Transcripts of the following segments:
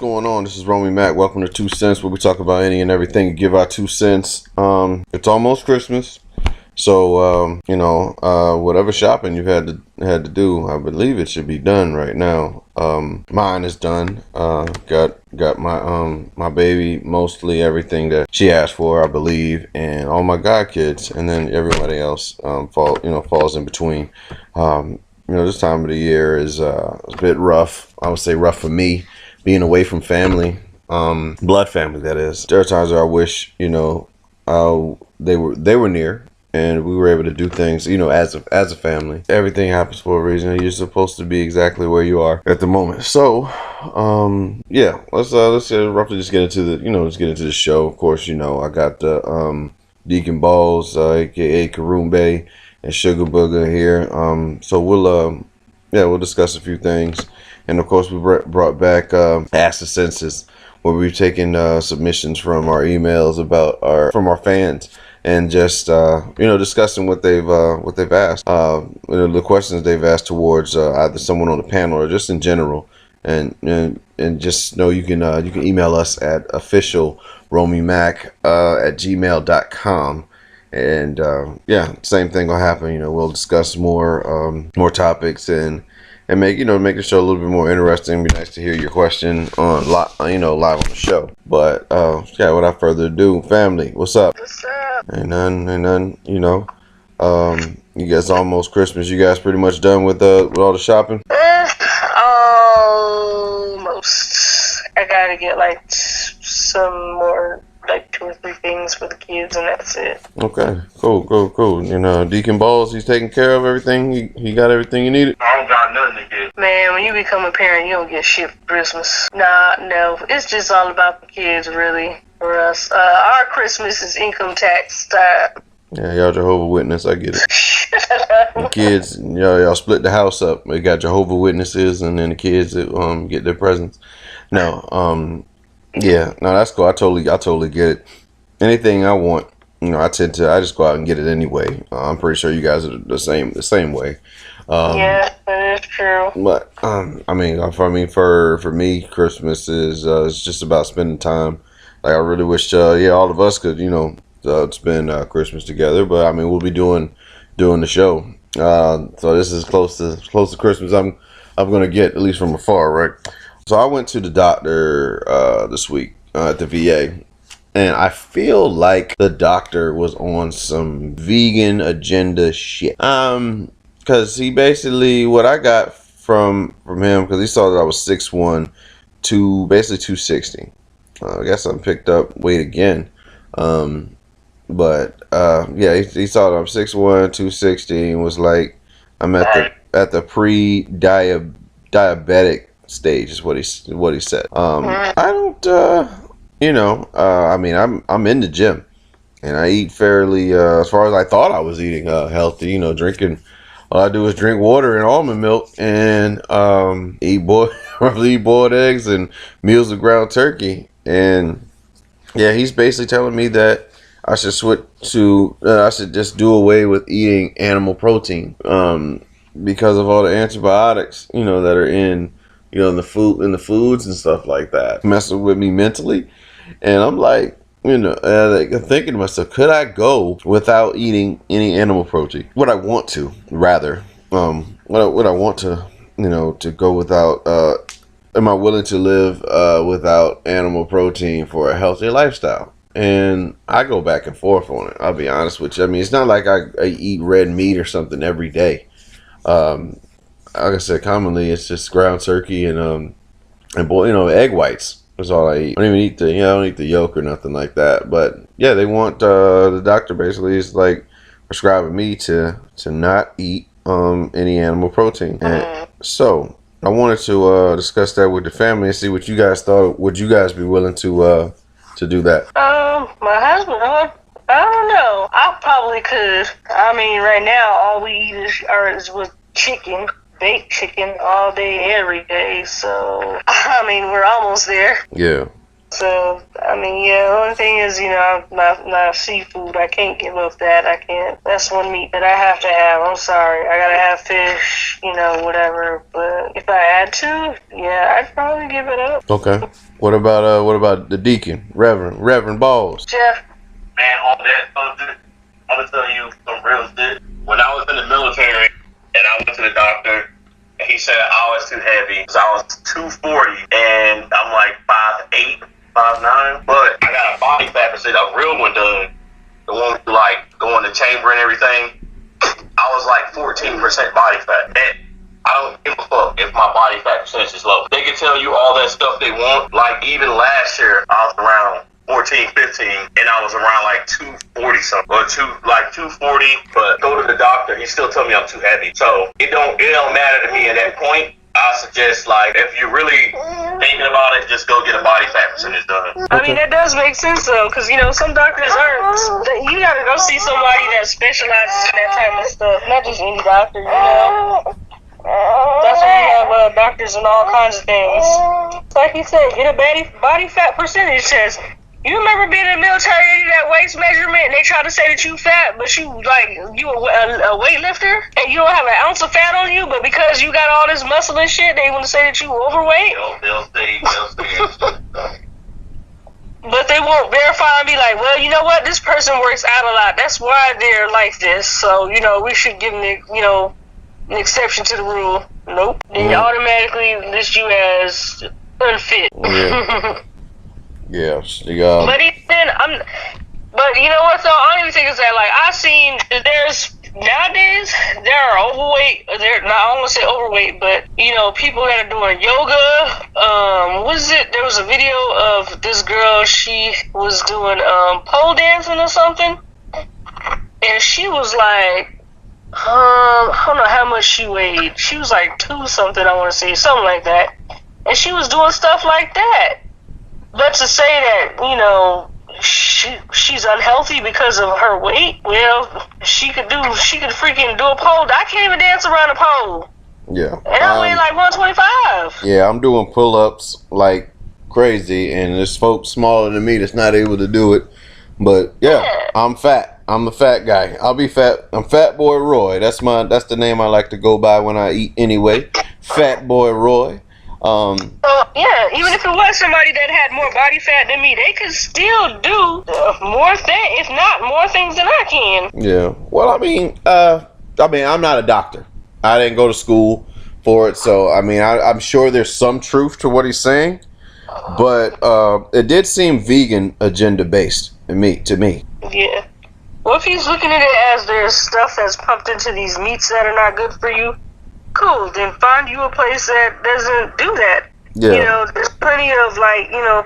going on? This is Romeymak. Welcome to 2 Cents, where we talk about any and everything and give our 2 cents. It's almost Christmas, so whatever shopping you've had to do, I believe it should be done right now. Mine is done. Got my baby mostly everything that she asked for, I believe, and all my godkids, and then everybody else falls in between. This time of the year is a bit rough. I would say rough for me, being away from family, blood family, that is. There are times where I wish, they were near and we were able to do things, as a family. Everything happens for a reason. You're supposed to be exactly where you are at the moment. So, let's roughly just get into the show. Of course, I got the Deacon Balls, aka Karumbe, and Sugar Booger here. So we'll discuss a few things, and of course we brought back Ask the Sensus, where we've taken submissions from our emails from our fans, and just discussing what they've asked, the questions they've asked towards either someone on the panel or just in general, and just know you can email us at officialromeymak@gmail.com. And same thing will happen. We'll discuss more topics and make the show a little bit more interesting. It'd be nice to hear your question on live on the show. But without further ado, family, what's up? What's up? Ain't none. You guys almost Christmas. You guys pretty much done with all the shopping? Almost. I gotta get some more. 2 or 3 things for the kids, and that's it. Okay, cool. Deacon Balls, he's taking care of everything. He got everything you needed. I don't got nothing to get. Man, when you become a parent, you don't get shit for Christmas. No, it's just all about the kids, really, for us. Our Christmas is income tax time. Yeah, y'all Jehovah's Witness, I get it. The kids, y'all split the house up. We got Jehovah's Witnesses, and then the kids that get their presents. No, that's cool. I totally get it. Anything I want, I just go out and get it anyway. I'm pretty sure you guys are the same way. Yeah, that is true. But for me, Christmas is it's just about spending time. I really wish all of us could spend Christmas together. But we'll be doing the show. So this is close to Christmas. I'm gonna get, at least from afar, right? So I went to the doctor this week at the VA, and I feel like the doctor was on some vegan agenda shit. Because he basically, what I got from him, because he saw that I was 6'1", basically 260. I guess I picked up weight again. He saw that I'm 6'1", 260, and was like, I'm at the pre-diabetic stage is what he said. I don't I'm in the gym, and I eat fairly as far as I thought I was eating healthy, drinking. All I do is drink water and almond milk, and eat boiled eggs and meals of ground turkey. And he's basically telling me that I should I should just do away with eating animal protein because of all the antibiotics that are in in the foods and stuff like that, messing with me mentally. And I'm like, I'm thinking to myself, could I go without eating any animal protein? Would I want to, rather? Would I want to, to go without? Am I willing to live without animal protein for a healthy lifestyle? And I go back and forth on it. I'll be honest with you. It's not like I eat red meat or something every day. Like I said, commonly it's just ground turkey and egg whites. That's all I eat. I don't even eat I don't eat the yolk or nothing like that. But they want the doctor basically is like prescribing me to not eat any animal protein. And so I wanted to discuss that with the family and see what you guys thought. Would you guys be willing to do that? My husband, I don't know. I probably could. Right now all we eat is with chicken. Baked chicken all day, every day. So, we're almost there. Yeah. So, I mean, yeah, the only thing is, I'm not seafood. I can't give up that. I can't. That's one meat that I have to have. I'm sorry. I gotta have fish, whatever. But if I had to, yeah, I'd probably give it up. Okay. What about the deacon, Reverend Balls? Jeff? Man, on that subject, I'm gonna tell you some real shit. When I was in the military and I went to the doctor, and he said I was too heavy because I was 240 and I'm like 5'8". 5'9", but I got a body fat percent, a real one done. The one who go in the chamber and everything. I was like 14% body fat. And I don't give a fuck if my body fat percentage is low. They can tell you all that stuff they want. Like even last year, I was around 14, 15, and I was around like 240 something, or 240. But go to the doctor, he still told me I'm too heavy. So it don't matter to me at that point. I suggest, if you're really thinking about it, just go get a body fat percentage done. I mean, that does make sense, though, because, some doctors you got to go see somebody that specializes in that type of stuff, not just any doctor, That's why you have doctors and all kinds of things. Like you said, get a body fat percentage test. You remember being in the military and that waist measurement and they try to say that you fat, but you a weightlifter and you don't have an ounce of fat on you, but because you got all this muscle and shit, they want to say that you overweight? They'll say. But they won't verify and be like, well, you know what? This person works out a lot. That's why they're like this. So, we should give them, an exception to the rule. Nope. They automatically list you as unfit. Yeah. Yeah. But you know what though? I don't even think it's that. I've seen nowadays there are overweight. I don't want to say overweight, but people that are doing yoga. There was a video of this girl. She was doing pole dancing or something, and she was like, I don't know how much she weighed. She was like 2 something. I want to say something like that, and she was doing stuff like that. But to say that, she's unhealthy because of her weight, well, she could freaking do a pole. I can't even dance around a pole. Yeah. And I weigh like 125. Yeah, I'm doing pull-ups like crazy, and there's folks smaller than me that's not able to do it. But yeah. I'm fat. I'm a fat guy. I'll be fat. I'm Fat Boy Roy. That's the name I like to go by when I eat anyway. Fat Boy Roy. Yeah, even if it was somebody that had more body fat than me, they could still do if not more things than I can. Yeah. Well, I mean, I'm not a doctor. I didn't go to school for it, so I mean, I'm sure there's some truth to what he's saying, but it did seem vegan agenda based to me. Yeah. Well, if he's looking at it as there's stuff that's pumped into these meats that are not good for you, cool, then find you a place that doesn't do that. Yeah. There's plenty of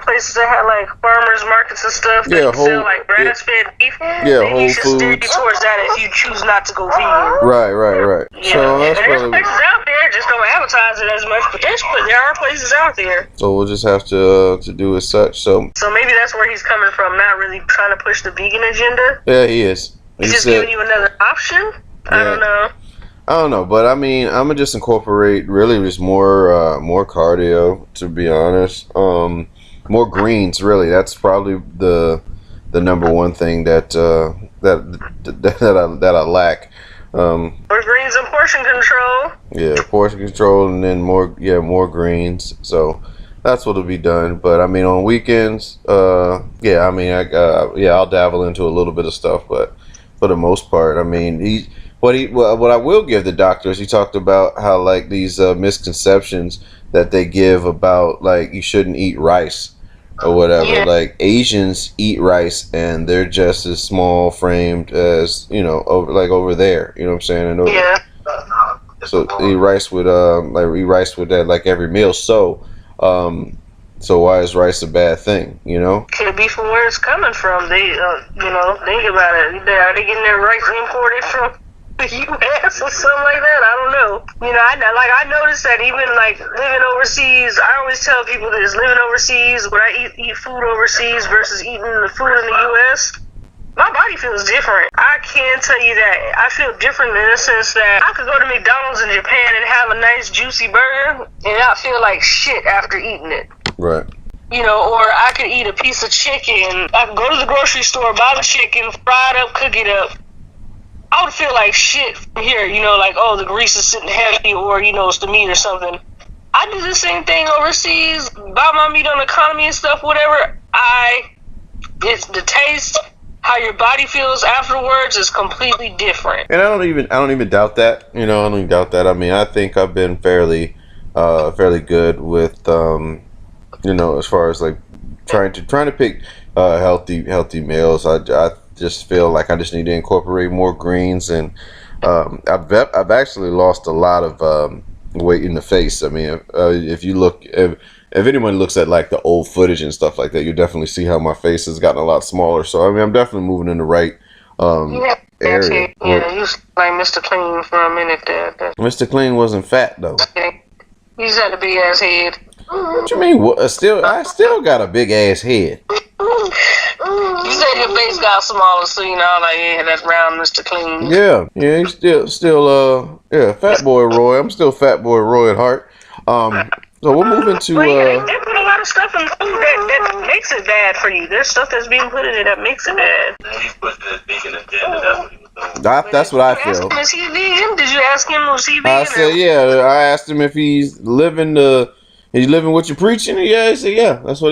places that have farmers markets and stuff that sell grass-fed beef. Yeah, Whole Foods. Steer you towards that if you choose not to go vegan. Right. Yeah. So that's and there's places out there, just don't advertise it as much, but there are places out there. So we'll just have to do as such. So maybe that's where he's coming from, not really trying to push the vegan agenda. Yeah, he is. He's just giving you another option. I don't know, but I mean, I'm gonna just incorporate really just more cardio, to be honest. More greens, really. That's probably the number one thing that I lack. More greens and portion control. Yeah, portion control, and then more greens. So that's what'll be done. But I mean, on weekends, I'll dabble into a little bit of stuff, but for the most part, I mean, what I will give the doctor is he talked about how these misconceptions that they give about you shouldn't eat rice or whatever. Yeah. Asians eat rice and they're just as small framed as over there. You know what I'm saying? Yeah. So eat rice with that every meal. So why is rice a bad thing? Could be from where it's coming from. They think about it. Are they getting their rice imported from the U.S. or something like that? I don't know. I noticed that even living overseas, I always tell people this: living overseas, when I eat food overseas versus eating the food in the U.S., my body feels different. I can tell you that. I feel different in the sense that I could go to McDonald's in Japan and have a nice juicy burger and not feel like shit after eating it. Right. You know, or I could eat a piece of chicken. I could go to the grocery store, buy the chicken, fry it up, cook it up. I would feel like shit from here, you know, like, oh, the grease is sitting heavy, or, you know, it's the meat or something. I do the same thing overseas, buy my meat on economy and stuff, whatever. It's the taste, how your body feels afterwards is completely different. And I don't even doubt that. You know, I don't even doubt that. I mean, I think I've been fairly good with, you know, as far as like trying to pick healthy meals. I just feel like I just need to incorporate more greens, and I've actually lost a lot of weight in the face. I mean, if anyone looks at like the old footage and stuff like that, you definitely see how my face has gotten a lot smaller. So I mean, I'm definitely moving in the right area. Yeah, you was like Mr. Clean for a minute there. Mr. Clean wasn't fat though. Okay. You just had a big ass head. What you mean? I still got a big ass head. You said your face got smaller, so you know, like, yeah, that's round Mr. Clean. Yeah, he's still Fat Boy Roy. I'm still Fat Boy Roy at heart. So we'll move into. They put a lot of stuff in food that makes it bad for you. There's stuff that's being put in it that makes it bad. He's pushing his vegan agenda. That's what he was doing. That's what I feel. Is he vegan? Did you ask him was he vegan? I said, yeah. I asked him if he's living what you're preaching. Yeah, he said, yeah. That's what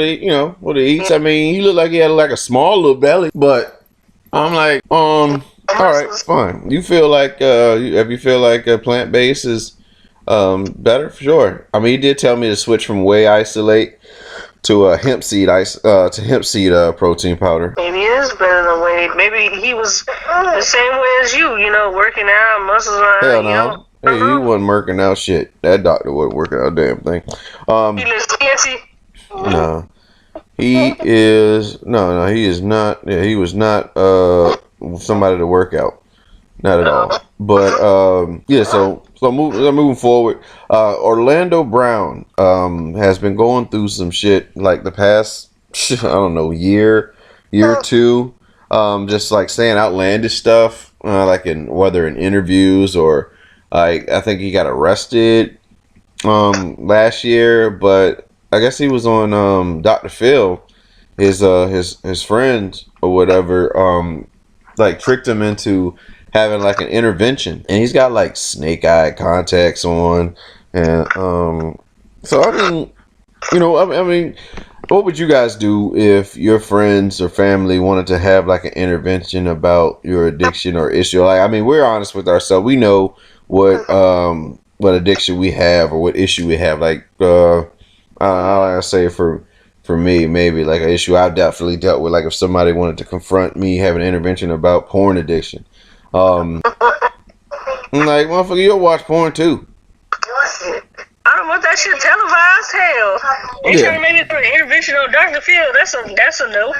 what he eats. I mean, he looked like he had like a small little belly, but I'm like, all right, fine. You feel like you feel like plant based is better? Sure. I mean, he did tell me to switch from whey isolate to hemp seed protein powder. Maybe it is better than whey. Maybe he was the same way as you. You know, working out, muscles on. Hell no. Hey, he wasn't working out shit. That doctor wasn't working out a damn thing. He looks fancy. No. He is not. Yeah, he was not somebody to work out. Not at all. But yeah, so moving forward, Orlando Brown has been going through some shit like the past I don't know year or two, just like saying outlandish stuff, like whether in interviews or I think he got arrested last year, but I guess he was on Dr. Phil, his friend or whatever, like tricked him into having like an intervention, and he's got like snake eye contacts on, and so I mean, I mean, what would you guys do if your friends or family wanted to have like an intervention about your addiction or issue? Like, I mean, we're honest with ourselves. We know what addiction we have or what issue we have. Like, I say for me, maybe like an issue I've definitely dealt with. Like if somebody wanted to confront me having an intervention about porn addiction. I'm like, motherfucker, you'll watch porn too. I don't want that shit televised. Hell, you trying to make me put an intervention on Dr. Phil? That's a no.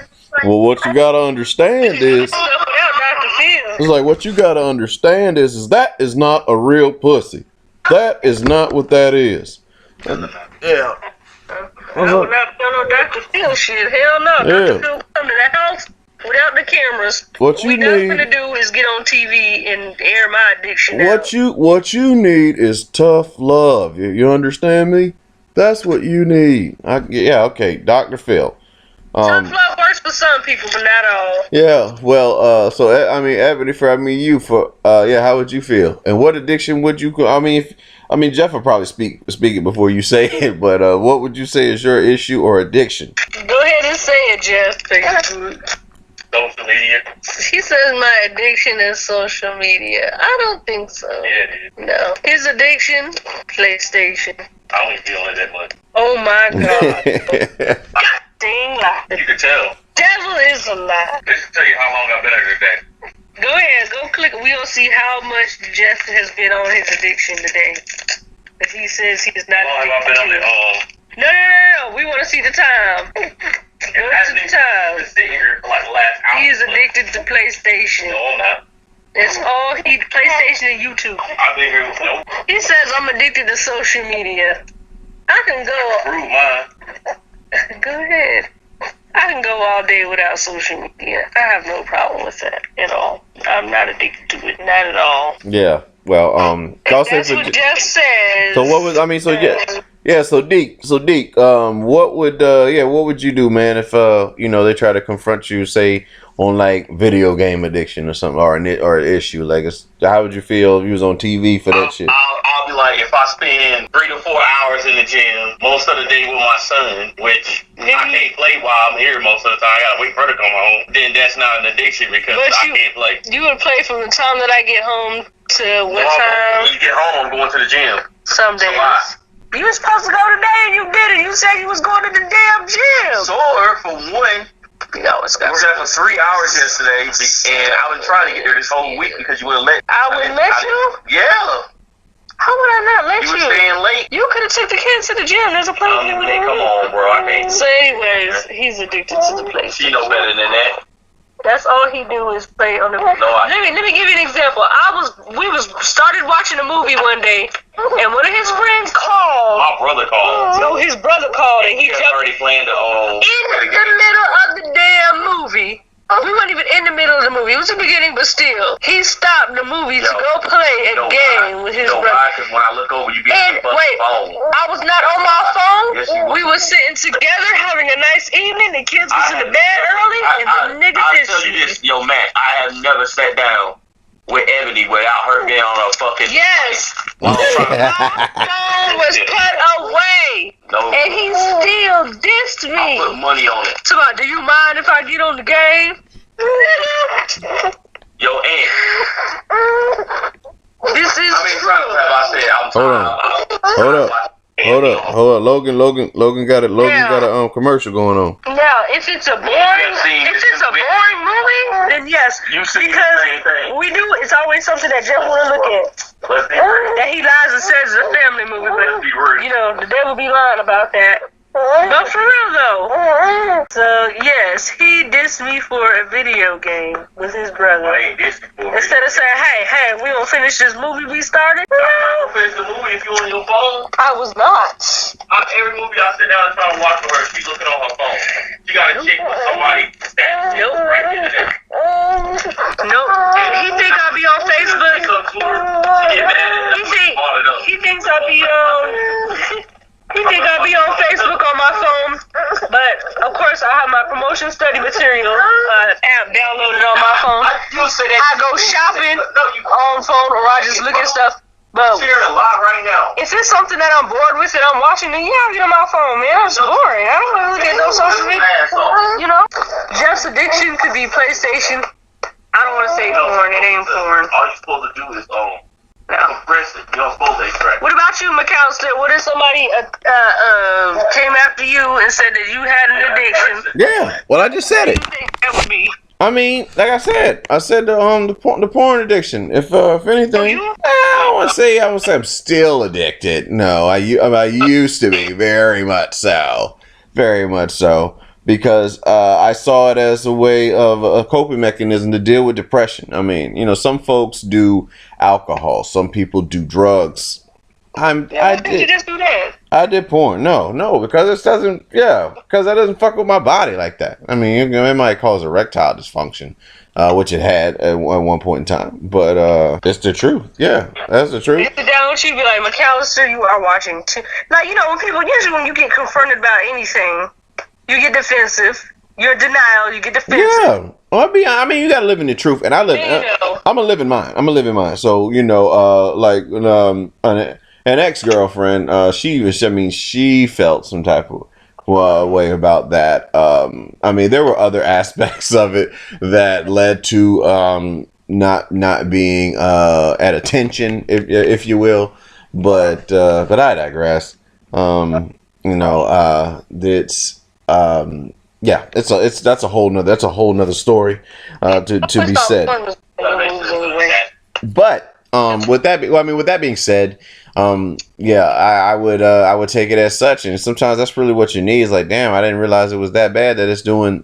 Well, what you gotta understand is, it's like what you gotta understand is that is not a real pussy. That is not what that is. Yeah. I would not go no Dr. Phil shit. Hell no. Yeah. Dr. Phil come to the house without the cameras. What you need to do is get on TV and air my addiction out. What you need is tough love. You understand me? That's what you need. Okay, Dr. Phil. Tough love works for some people, but not all. Yeah, well, so I mean, Ebony, how would you feel? And what addiction would you? I mean, Jeff will probably speak it before you say it, but what would you say is your issue or addiction? Go ahead and say it, Jeff. Social media. He says my addiction is social media. I don't think so. Yeah, it is. No. His addiction, PlayStation. I don't even feel it that much. Oh my God. Dang lie. You can tell. Devil is a lie. Let's tell you how long I've been under that. Go ahead, go click. We'll see how much Jeff has been on his addiction today. If he says he's not. How long have I been on it? No. We want to see the time. Go to the time. Sit here for like the last hour. He is addicted to PlayStation. No, I'm not. That's all PlayStation and YouTube. I've been here with no. He says I'm addicted to social media. I can go. Prove mine. Go ahead. I can go all day without social media. I have no problem with that at all. I'm not addicted to it, not at all. Yeah. Well, That's what Jeff says. So what was? I mean, so yeah. Yeah, so Deke, what would you do, man, if they try to confront you, say, on like video game addiction or something, or an issue like how would you feel if you was on TV for that shit? I'll be like, if I spend 3 to 4 hours in the gym most of the day with my son, which I can't play while I'm here most of the time, I gotta wait for her to come home, then that's not an addiction because I can't play. You would play from the time that I get home to what time? When you get home, I'm going to the gym. Some days. You were supposed to go today and you did it. You said you was going to the damn gym. Sore, for one. We was there for 3 hours yesterday, and I've been trying to get there this whole week because you wouldn't let me. I wouldn't let you? Yeah. How would I not let you? You were staying late. You could have took the kids to the gym. There's a place over there. Come on, bro. I can't. So anyways, he's addicted to the place. She know better than that. That's all he do is play on the. Let me give you an example. We started watching a movie one day, and one of his friends called. My brother called. No, his brother called, and he jumped already planned in the middle of the damn movie. We weren't even in the middle of the movie. It was the beginning, but still, he stopped the movie to go play a game with his brother. Because when I look over, you be on the phone. I was not on my phone. Yes, you were. We were sitting together having a nice evening. The kids was in the bed early, and the nigga I'll tell you this, yo, Matt. I have never sat down with Ebony without her being on a fucking. Yes. My phone was put away. No. And he still dissed me. I put money on it. So, do you mind if I get on the game? Yo, Aunt. This is true. I said I'm Hold up. Logan got a commercial going on. Now, if it's a boring movie, then yes. Because we do. It's always something that Jeff want to look at. That he lies and says it's a family movie, but the devil be lying about that. But for real though. So yes, he dissed me for a video game with his brother. Instead of saying, hey, we gonna finish this movie we started. No. Finish the movie if you on your phone. I was not. Every movie I sit down and try to watch with her, she's looking on her phone. She got a chick with somebody standing still right there. Nope. He think I'll be on Facebook. He thinks I'll be on. He think I'll be on Facebook on my phone, but of course I have my promotion study material app downloaded on my phone. I go shopping on phone, or I just look at stuff. But sharing a lot right now. If it's something that I'm bored with and I'm watching, then yeah, I'll get on my phone, man. It's boring. I don't want to look at no social media. Jeff's addiction could be PlayStation. I don't want to say porn. It ain't porn. All you're supposed to do is compress it. You're supposed to extract. What about you, McAllister? What if somebody came after you and said that you had an addiction? Yeah. Well, I just said it. What do you think that would be? I mean, like I said the porn addiction. If anything, I would say I'm still addicted. No, I used to be very much so, because I saw it as a way of a coping mechanism to deal with depression. I mean, some folks do alcohol, some people do drugs. I did. You just do that? I did porn. No, because that doesn't fuck with my body like that. I mean, it might cause erectile dysfunction, which it had at one point in time. But it's the truth. Yeah, that's the truth. Sit down with you, be like, McAllister, you are watching too. Like, usually when you get confronted about anything, you get defensive. You're in denial. You get defensive. Yeah. Well, you gotta live in the truth, and I'm a living mind. So an ex-girlfriend, she felt some type of way about that. There were other aspects of it that led to not being at attention, if you will. But I digress. That's a whole nother story to be said. But with that being said, I would take it as such, and sometimes that's really what you need. Is like, damn, I didn't realize it was that bad that it's doing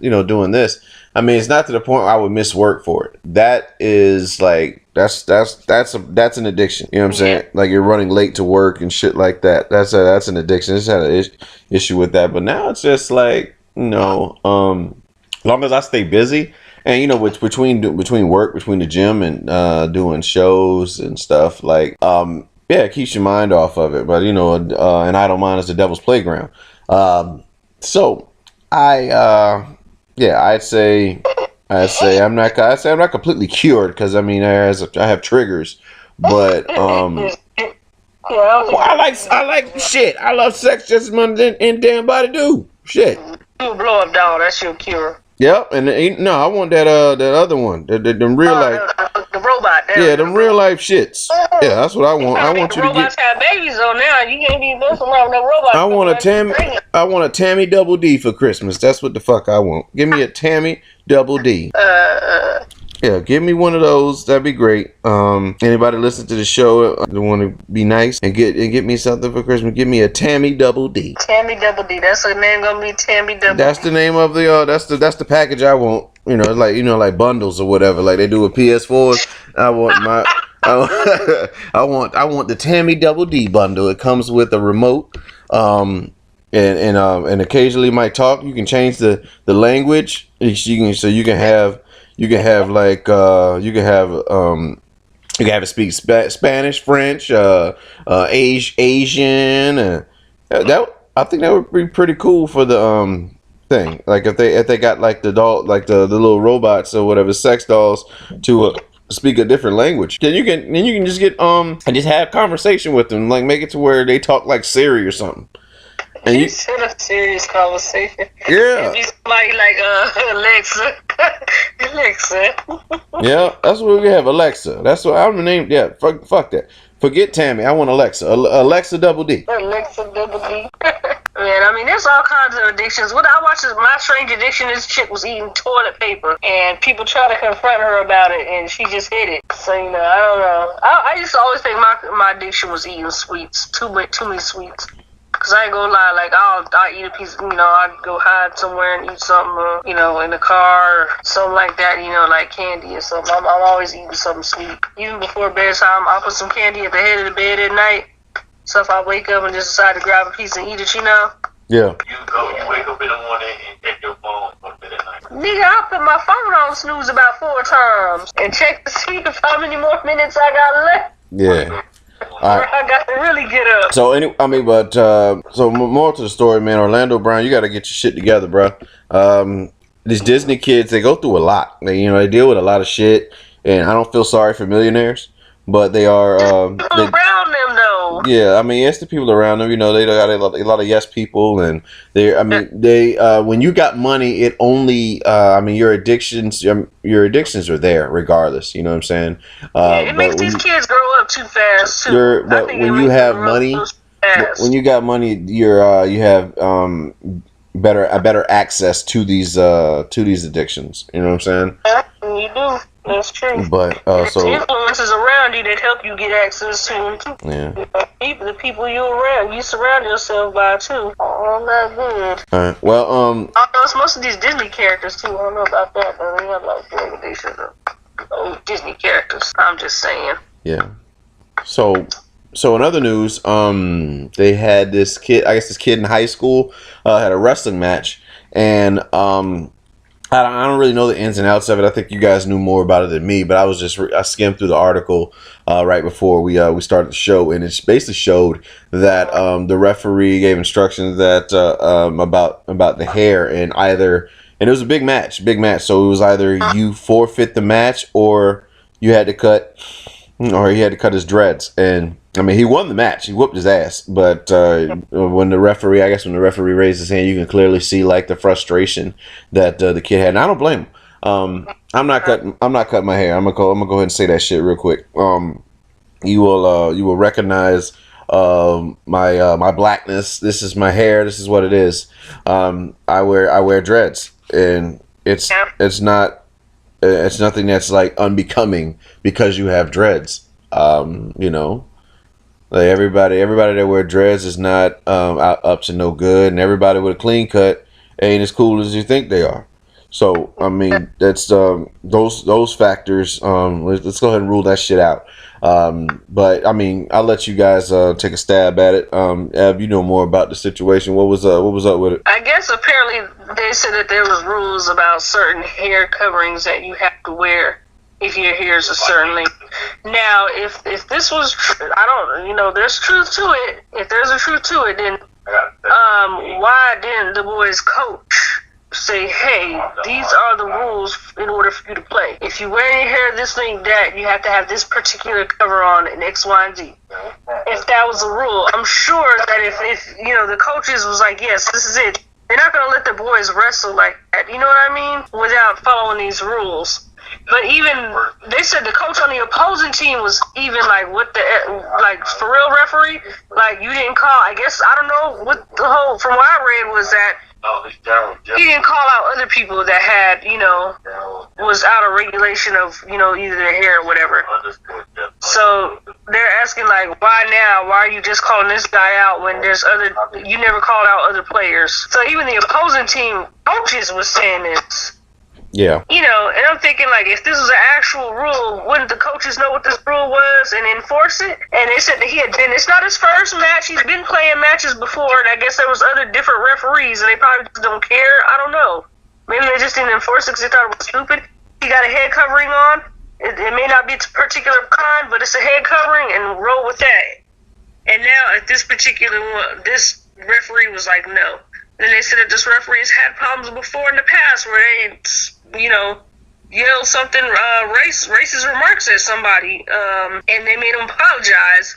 this. I mean, it's not to the point where I would miss work for it. That is like that's an addiction. You know what I'm saying? Like, you're running late to work and shit like that. That's an addiction. I just had an issue with that, but now it's just like, long as I stay busy, and between work, between the gym and doing shows and stuff, like Yeah, it keeps your mind off of it. But an idle mind is the devil's playground. So yeah, I'd say I'm not completely cured because I mean I have triggers, but Yeah, well, I like shit. I love sex just as much as any damn body do. Shit. you blow up doll. That's your cure. Yep, and no, I want that other one, them real life. The robot. Yeah, them real life shits. Yeah, that's what I want. I want you to robots get. have babies on now. You can't be messing around with no robots. I want a Tammy Double D for Christmas. That's what the fuck I want. Give me a Tammy Double D. Yeah, give me one of those. That'd be great. Anybody listen to the show want to be nice and get me something for Christmas? Give me a Tammy Double D. Tammy Double D. That's the name gonna be Tammy Double. That's the name of the that's the package I want. Like bundles or whatever. Like they do with PS4s. I want my I want the Tammy Double D bundle. It comes with a remote. And occasionally might talk. You can change the language. You can have it speak Spanish, French, Asian, and that I think that would be pretty cool for the thing. Like if they got like the doll, like the little robots or whatever, sex dolls to speak a different language. Then you can just get and just have conversation with them, like make it to where they talk like Siri or something. And you said a serious conversation. Yeah. Be somebody like Alexa. Alexa. Yeah, that's what we have. Alexa. That's what I'm named. Yeah, fuck that. Forget Tammy. I want Alexa. Alexa Double D. Alexa Double D. Man, I mean, there's all kinds of addictions. What I watched is My Strange Addiction. This chick was eating toilet paper, and people try to confront her about it, and she just hid it. So I don't know. I used to always think my addiction was eating sweets. Too many sweets. Cause I ain't gonna lie, like I'll eat a piece, I'd go hide somewhere and eat something, in the car or something like that, like candy or something. I'm always eating something sweet. Even before bedtime, I'll put some candy at the head of the bed at night. So if I wake up and just decide to grab a piece and eat it, Yeah. You wake up in the morning and check your phone for bed at night. Nigga, I put my phone on snooze about 4 times and check to see how many more minutes I got left. Yeah. All right. I got to really get up. So so more to the story, man. Orlando Brown, you got to get your shit together, bro. These Disney kids, they go through a lot. They deal with a lot of shit, and I don't feel sorry for millionaires, but they are around them though. Yeah, I mean, it's the people around them. They got a lot of yes people, and they when you got money, it only your addictions are there regardless. You know what I'm saying? It makes these kids grow up too fast too. But when you have money, when you got money, you have better access to these addictions. You know what I'm saying? You do. That's true. But so influences around you that help you get access to them too. Yeah. The people you surround yourself by too. Oh, not good. All right. Well, it's most of these Disney characters too. I don't know about that, but they have like recommendations of old Disney characters. I'm just saying. Yeah. So in other news, they had this kid. I guess this kid in high school had a wrestling match, and I don't really know the ins and outs of it. I think you guys knew more about it than me, but I skimmed through the article right before we started the show, and it basically showed that the referee gave instructions that about the hair, and it was a big match. So it was either you forfeit the match or you had to cut, or he had to cut his dreads. And I mean, he won the match. He whooped his ass. But when the referee raised his hand, you can clearly see like the frustration that the kid had. And I don't blame him. I'm not cutting my hair. I'm gonna go ahead and say that shit real quick. You will recognize my blackness. This is my hair. This is what it is. I wear dreads, and it's nothing that's like unbecoming because you have dreads. Like everybody that wear dreads is not up to no good, and everybody with a clean cut ain't as cool as you think they are. So I mean, that's those factors. Let's go ahead and rule that shit out. But I mean, I'll let you guys take a stab at it. Ab, you know more about the situation. What was up with it? I guess apparently they said that there was rules about certain hair coverings that you have to wear if your hair is a certain length. Now, if this was, there's truth to it. If there's a truth to it, then why didn't the boys' coach say, hey, these are the rules in order for you to play? If you wear your hair this length, that you have to have this particular cover on in X, Y, and Z. If that was a rule, I'm sure that if the coaches was like, yes, this is it, they're not going to let the boys wrestle like that, you know what I mean? Without following these rules. But even, they said the coach on the opposing team was even like, for real referee, like, you didn't call, I guess, I don't know, what the whole, from what I read was that he didn't call out other people that had, was out of regulation of, either their hair or whatever. So they're asking, like, why now? Why are you just calling this guy out when there's you never called out other players? So even the opposing team coaches was saying this. Yeah. And I'm thinking, like, if this was an actual rule, wouldn't the coaches know what this rule was and enforce it? And they said that it's not his first match. He's been playing matches before, and I guess there was other different referees, and they probably just don't care. I don't know. Maybe they just didn't enforce it because they thought it was stupid. He got a head covering on. It may not be a particular kind, but it's a head covering, and roll with that. And now, at this particular one, this referee was like, no. And they said that this referee has had problems before in the past where they, yelled something, racist remarks at somebody, and they made him apologize,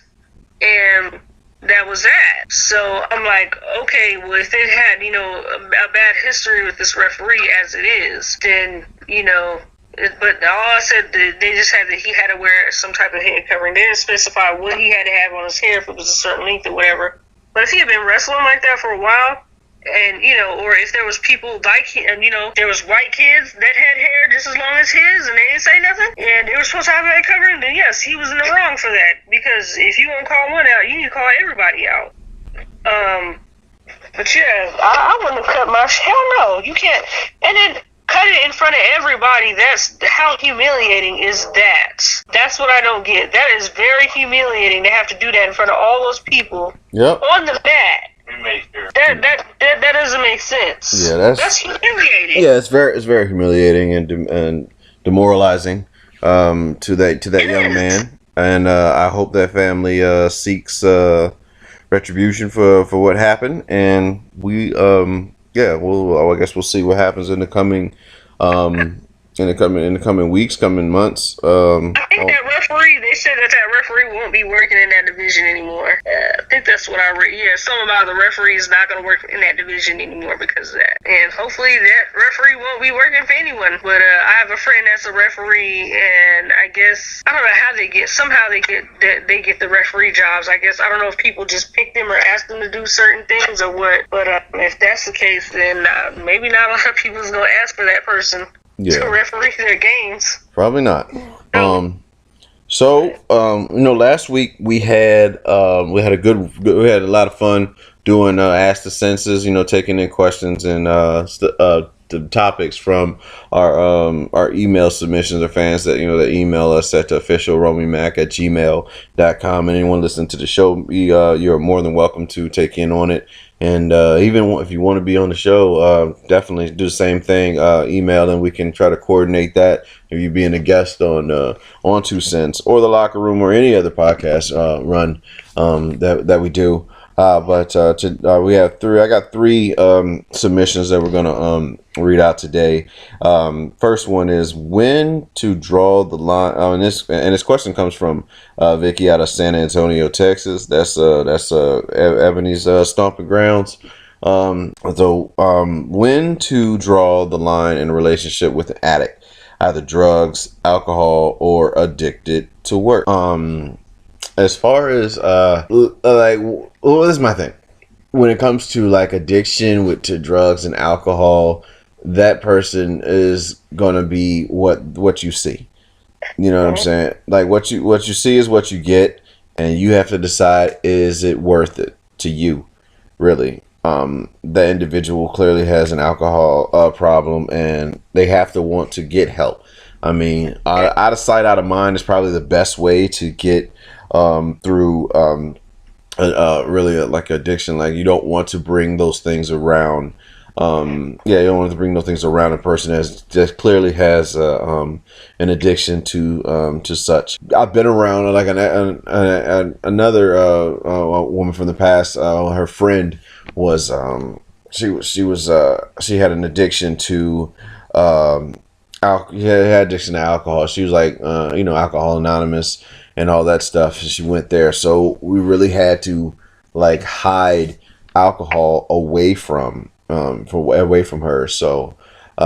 and that was that. So I'm like, okay, well, if it had, a bad history with this referee as it is, then, but all I said, they just had he had to wear some type of head covering. They didn't specify what he had to have on his hair, if it was a certain length or whatever. But if he had been wrestling like that for a while, and, or if there was people like him, there was white kids that had hair just as long as his, and they didn't say nothing, and they were supposed to have that covering, then yes, he was in the wrong for that. Because if you want to call one out, you need to call everybody out. But yeah, I wouldn't have cut my, hell no, you can't. And then cut it in front of everybody. That's how humiliating is that? That's what I don't get. That is very humiliating to have to do that in front of all those people on the mat. That doesn't make sense. Yeah, that's humiliating. Yeah, it's very humiliating and demoralizing to that young man. And I hope that family seeks retribution for what happened. And I guess we'll see what happens in the coming weeks, coming months. I think that referee, they said that referee won't be working in that division anymore. I think that's what I read. Yeah, something about the referee is not going to work in that division anymore because of that. And hopefully that referee won't be working for anyone. But I have a friend that's a referee, and I guess, I don't know how they get the referee jobs. I guess, I don't know if people just pick them or ask them to do certain things or what. But if that's the case, then maybe not a lot of people is going to ask for that person to referee their games. Probably not. Last week we had a lot of fun doing Ask the Sensus, taking in questions and the topics from our email submissions of fans that email us at officialromeymak@gmail.com. And anyone listening to the show, you're more than welcome to take in on it. And even if you want to be on the show, definitely do the same thing. Email, and we can try to coordinate that. If you being a guest on 2 Cents or the Locker Room or any other podcast run that we do. We have three. I got 3 submissions that we're gonna read out today. First one is when to draw the line. And this question comes from Vicky out of San Antonio, Texas. That's Ebony's stomping grounds. When to draw the line in a relationship with an addict, either drugs, alcohol, or addicted to work. As far as this is my thing. When it comes to like addiction to drugs and alcohol, that person is gonna be what you see. You know what I'm saying? Like what you see is what you get, and you have to decide, is it worth it to you, really? The individual clearly has an alcohol problem, and they have to want to get help. I mean, out of sight, out of mind is probably the best way to get through really like addiction. Like, you don't want to bring those things around Yeah, you don't want to bring those things around a person that just clearly has an addiction to such. I've been around like another woman from the past. Her friend was she had an addiction to had addiction to alcohol. She was like Alcohol Anonymous and all that stuff. She went there, so we really had to like hide alcohol away from her. So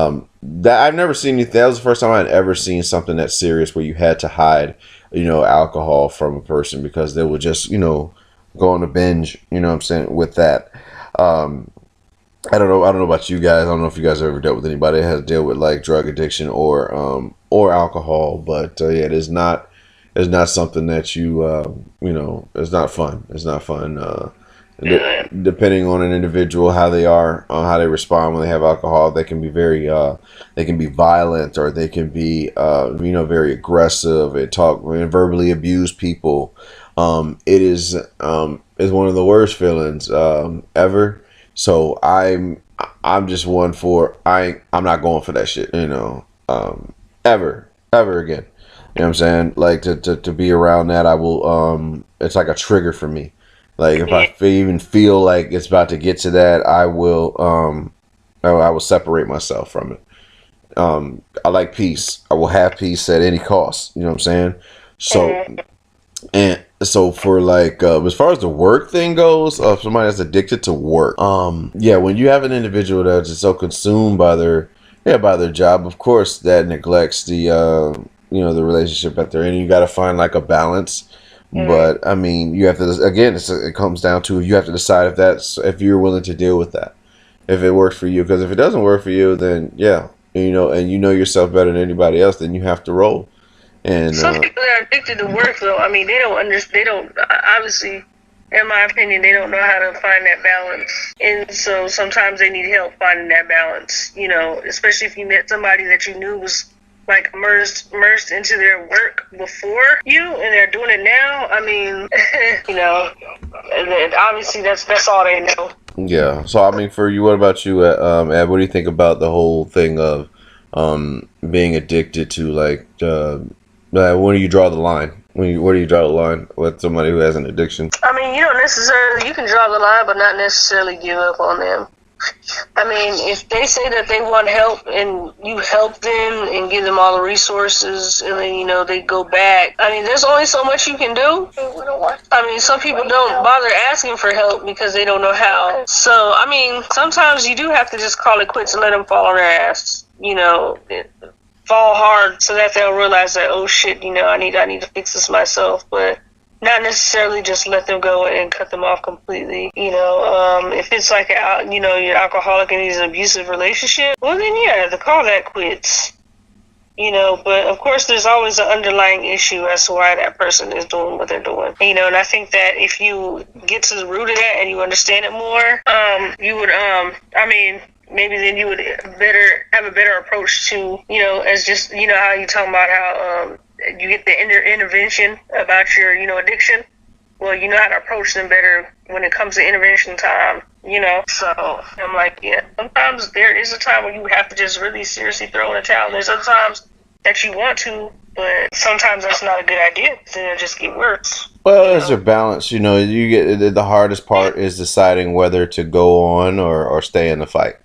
that I've never seen anything. That was the first time I'd ever seen something that serious where you had to hide, alcohol from a person because they would just, go on a binge. You know what I'm saying with that. Um, I don't know. I don't know about you guys. I don't know if you guys ever dealt with anybody that has to deal with like drug addiction or alcohol. But yeah, it's not something that it's not fun. It's not fun. Depending on an individual, how they are, how they respond when they have alcohol, they can be they can be violent, or they can be, very aggressive and talk and verbally abuse people. It is one of the worst feelings ever. So I'm just one for I'm not going for that shit, ever again. You know what I'm saying? Like to be around that, I will. It's like a trigger for me. Like if I even feel like it's about to get to that, I will separate myself from it. I like peace. I will have peace at any cost. You know what I'm saying? So and so for like as far as the work thing goes, if somebody that's addicted to work, yeah, when you have an individual that's just so consumed by their job, of course that neglects the relationship that they're in. You got to find like a balance. But I mean, you have to again. It comes down to you have to decide if you're willing to deal with that, if it works for you. Because if it doesn't work for you, then yeah, and you know yourself better than anybody else, then you have to roll. And some people that are addicted to work, though, I mean, they don't understand. They don't obviously, in my opinion, they don't know how to find that balance, and so sometimes they need help finding that balance. Especially if you met somebody that you knew was like immersed into their work before you, and they're doing it now. I mean, and obviously that's all they know. Yeah. So I mean, for you, what about you, Ed? What do you think about the whole thing of being addicted to when do you draw the line? Where do you draw the line with somebody who has an addiction? I mean, you can draw the line, but not necessarily give up on them. I mean, if they say that they want help and you help them and give them all the resources and then, they go back. I mean, there's only so much you can do. I mean, some people don't bother asking for help because they don't know how. So, I mean, sometimes you do have to just call it quits and let them fall on their ass, fall hard so that they'll realize that, oh shit, I need to fix this myself. But not necessarily just let them go and cut them off completely. If it's like you're alcoholic and he's an abusive relationship, well then yeah, to call that quits. But of course there's always an underlying issue as to why that person is doing what they're doing. And I think that if you get to the root of that and you understand it more, you would maybe then you would have a better approach to, as just, how you talking about how you get the intervention about your, addiction. Well, you know how to approach them better when it comes to intervention time, So I'm like, yeah, sometimes there is a time when you have to just really seriously throw in the towel. There's other times that you want to, but sometimes that's not a good idea. Then it'll just get worse. Well, there's a balance. You get the hardest part is deciding whether to go on or stay in the fight.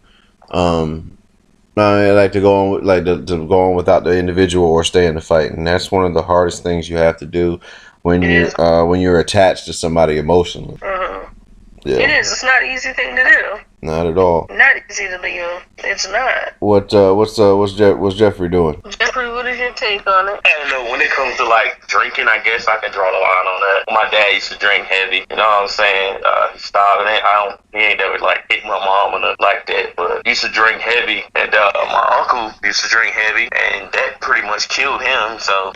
I like to go on, to go on without the individual or stay in the fight, and that's one of the hardest things you have to do when you're attached to somebody emotionally. Yeah. It is. It's not an easy thing to do. Not at all. Not easy to leave. It's not. What's Jeffrey doing? Jeffrey, what is your take on it? I don't know. When it comes to drinking, I guess I can draw the line on that. My dad used to drink heavy. You know what I'm saying? He stopped it. He ain't never hit my mom or nothing like that. But he used to drink heavy, and my uncle used to drink heavy, and that pretty much killed him. So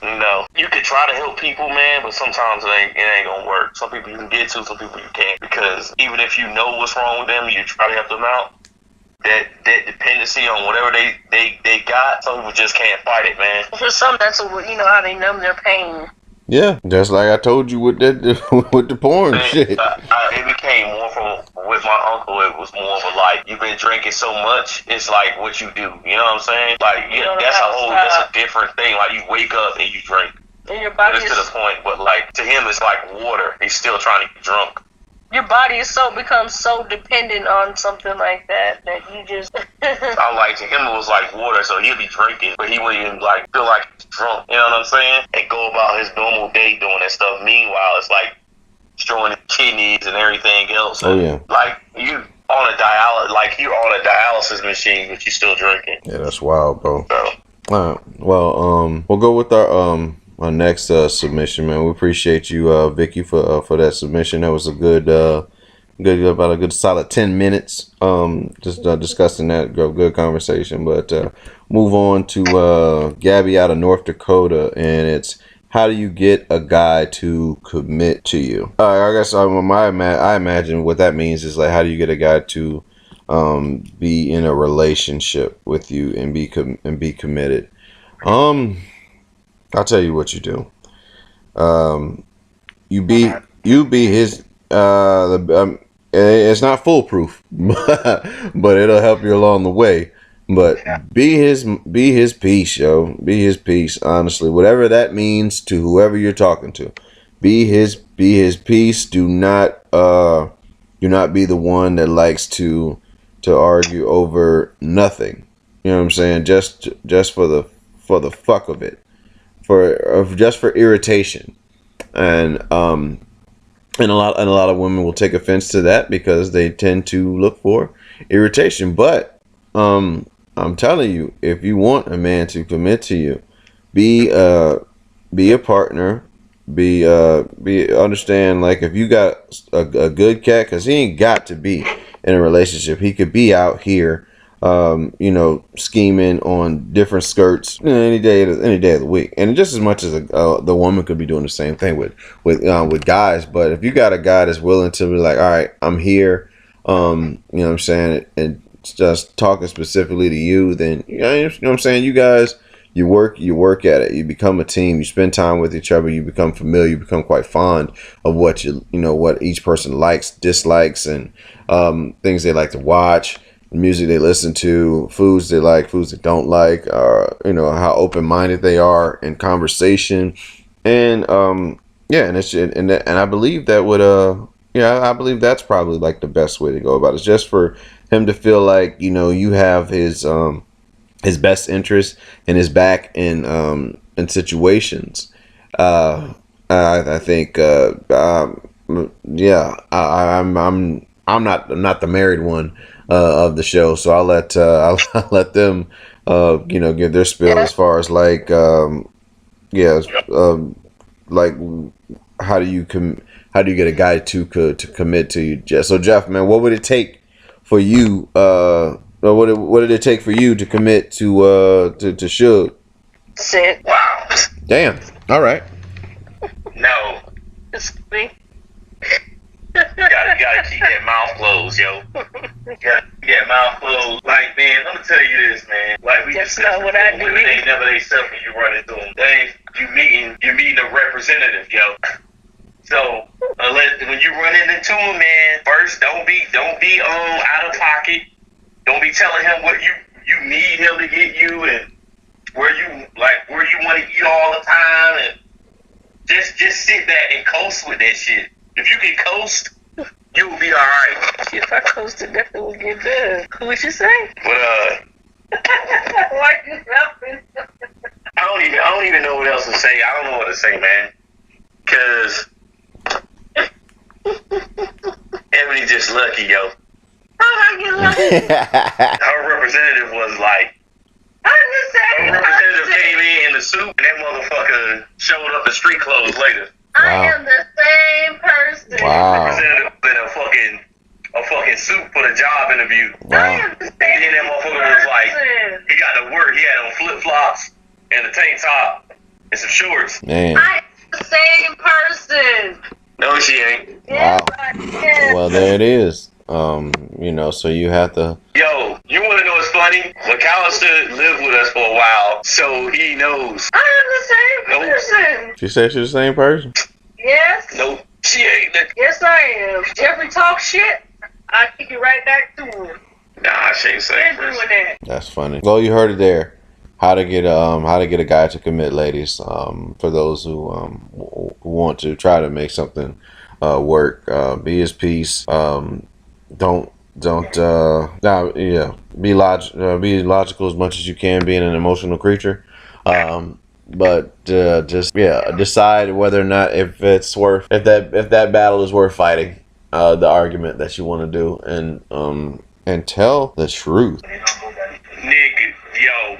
you could try to help people, man, but sometimes it ain't gonna work. Some people you can get to, some people you can't, because even if you know what's wrong with them, you try to help them out. That dependency on whatever they got, some people just can't fight it, man. For some, that's how they numb their pain. Yeah, just like I told you with the porn shit. It became more from with my uncle, it was more of a like, you've been drinking so much, it's like what you do. You know what I'm saying? Like, that's a different thing. Like, you wake up and you drink. And your body is to the point, but like to him, it's like water. He's still trying to get drunk. Your body is becomes so dependent on something like that you just. I'm like, to him it was like water, so he'll be drinking, but he wouldn't even like feel like he's drunk. You know what I'm saying? And go about his normal day doing that stuff. Meanwhile, it's like destroying his kidneys and everything else. Oh yeah. Like you're on a dialysis machine, but you're still drinking. Yeah, that's wild, bro. So. All right. Well, we'll go with our next submission, man. We appreciate you, Vicky, for that submission. That was a good about a good solid 10 minutes. Just discussing that good conversation. But move on to Gabby out of North Dakota, and it's how do you get a guy to commit to you? I guess I imagine what that means is like how do you get a guy to be in a relationship with you and be committed. I'll tell you what you do. You be his. It's not foolproof, but it'll help you along the way. But be his piece, yo. Be his piece. Honestly, whatever that means to whoever you're talking to, be his piece. Do not be the one that likes to argue over nothing. You know what I'm saying? Just for the fuck of it, just for irritation, and a lot of women will take offense to that because they tend to look for irritation. But I'm telling you, if you want a man to commit to you, be a partner. Understand, like if you got a good cat, because he ain't got to be in a relationship. He could be out here, scheming on different skirts any day of the week, and just as much as the woman could be doing the same thing with guys. But if you got a guy that's willing to be like, all right, I'm here, you know what I'm saying, and just talking specifically to you, then you know what I'm saying. You guys, you work at it. You become a team. You spend time with each other. You become familiar. You become quite fond of what what each person likes, dislikes, and things they like to watch, music they listen to, foods they like, foods they don't like, how open-minded they are in conversation, and and I believe that would I believe that's probably like the best way to go about it. It's just for him to feel like you have his best interest in his back in situations. I think I'm not the married one of the show, so I'll let them give their spiel as far as like like how do you get a guy to commit to you, Jeff? So Jeff, man, what would it take for you? What did it take for you to commit to Suge? Sit. Wow. Damn. All right. No. It's me. You gotta keep that mouth closed, yo. You gotta keep that mouth closed. Like, man, let me tell you this, man. Like, we That's discussed not what I do. women ain't never they self when you run into them. You're meeting a representative, yo. So when you run into him, man, first don't be out of pocket. Don't be telling him what you need him to get you and where you want to eat all the time, and just sit back and coast with that shit. If you can coast, you'll be alright. If I coasted, definitely would get good. What you say? But Why you laughing? I don't even know what else to say. I don't know what to say, man. Cause Ebony just lucky, yo. How'd I get lucky? Her representative was like, her representative came in the suit, and that motherfucker showed up in street clothes later. I am the same person. Wow. Representative in a fucking suit for the job interview. Wow. I am the same And then that motherfucker was like, he got to work. He had on flip flops and a tank top and some shorts. Man. I am the same person. No, she ain't. Yes, Wow. I am. Well, there it is. So you have to. Yo, you want to know what's funny? McAllister lived with us for a while, so he knows. I am the same person. She said she's the same person. Yes. Nope, she ain't. Yes, I am. Jeffrey talk shit. I I kick it right back to him. Nah, she ain't say They're doing that. That's funny. Well, you heard it there. How to get a guy to commit, ladies. For those who want to try to make something work, be his peace. Don't be logical as much as you can, being an emotional creature. But decide whether or not if that battle is worth fighting. The argument that you want to do, and tell the truth. Nigga, yo,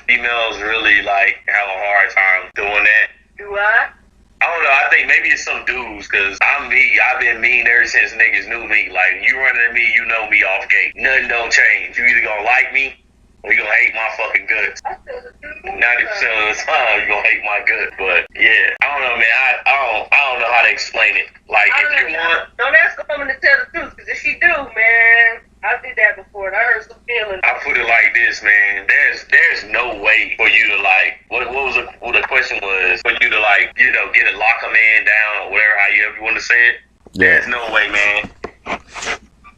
females really like have a hard time doing that. Do I? I don't know. I think maybe it's some dudes, cause I'm me. I've been mean ever since niggas knew me. Like, you running at me, you know me off gate. Nothing don't change. You either gonna like me or you gonna hate my fucking guts. 90% of the time, you gonna hate my guts. But yeah, I don't know, man. I don't know how to explain it. Like, if you want, don't ask a woman to tell the truth, cause if she do, man, I did that before and I hurt some feelings. I put it like this, man. There's no way for you to like. What the question was? For you to like, get a lock a man down or whatever, however you want to say it. Yeah. There's no way, man.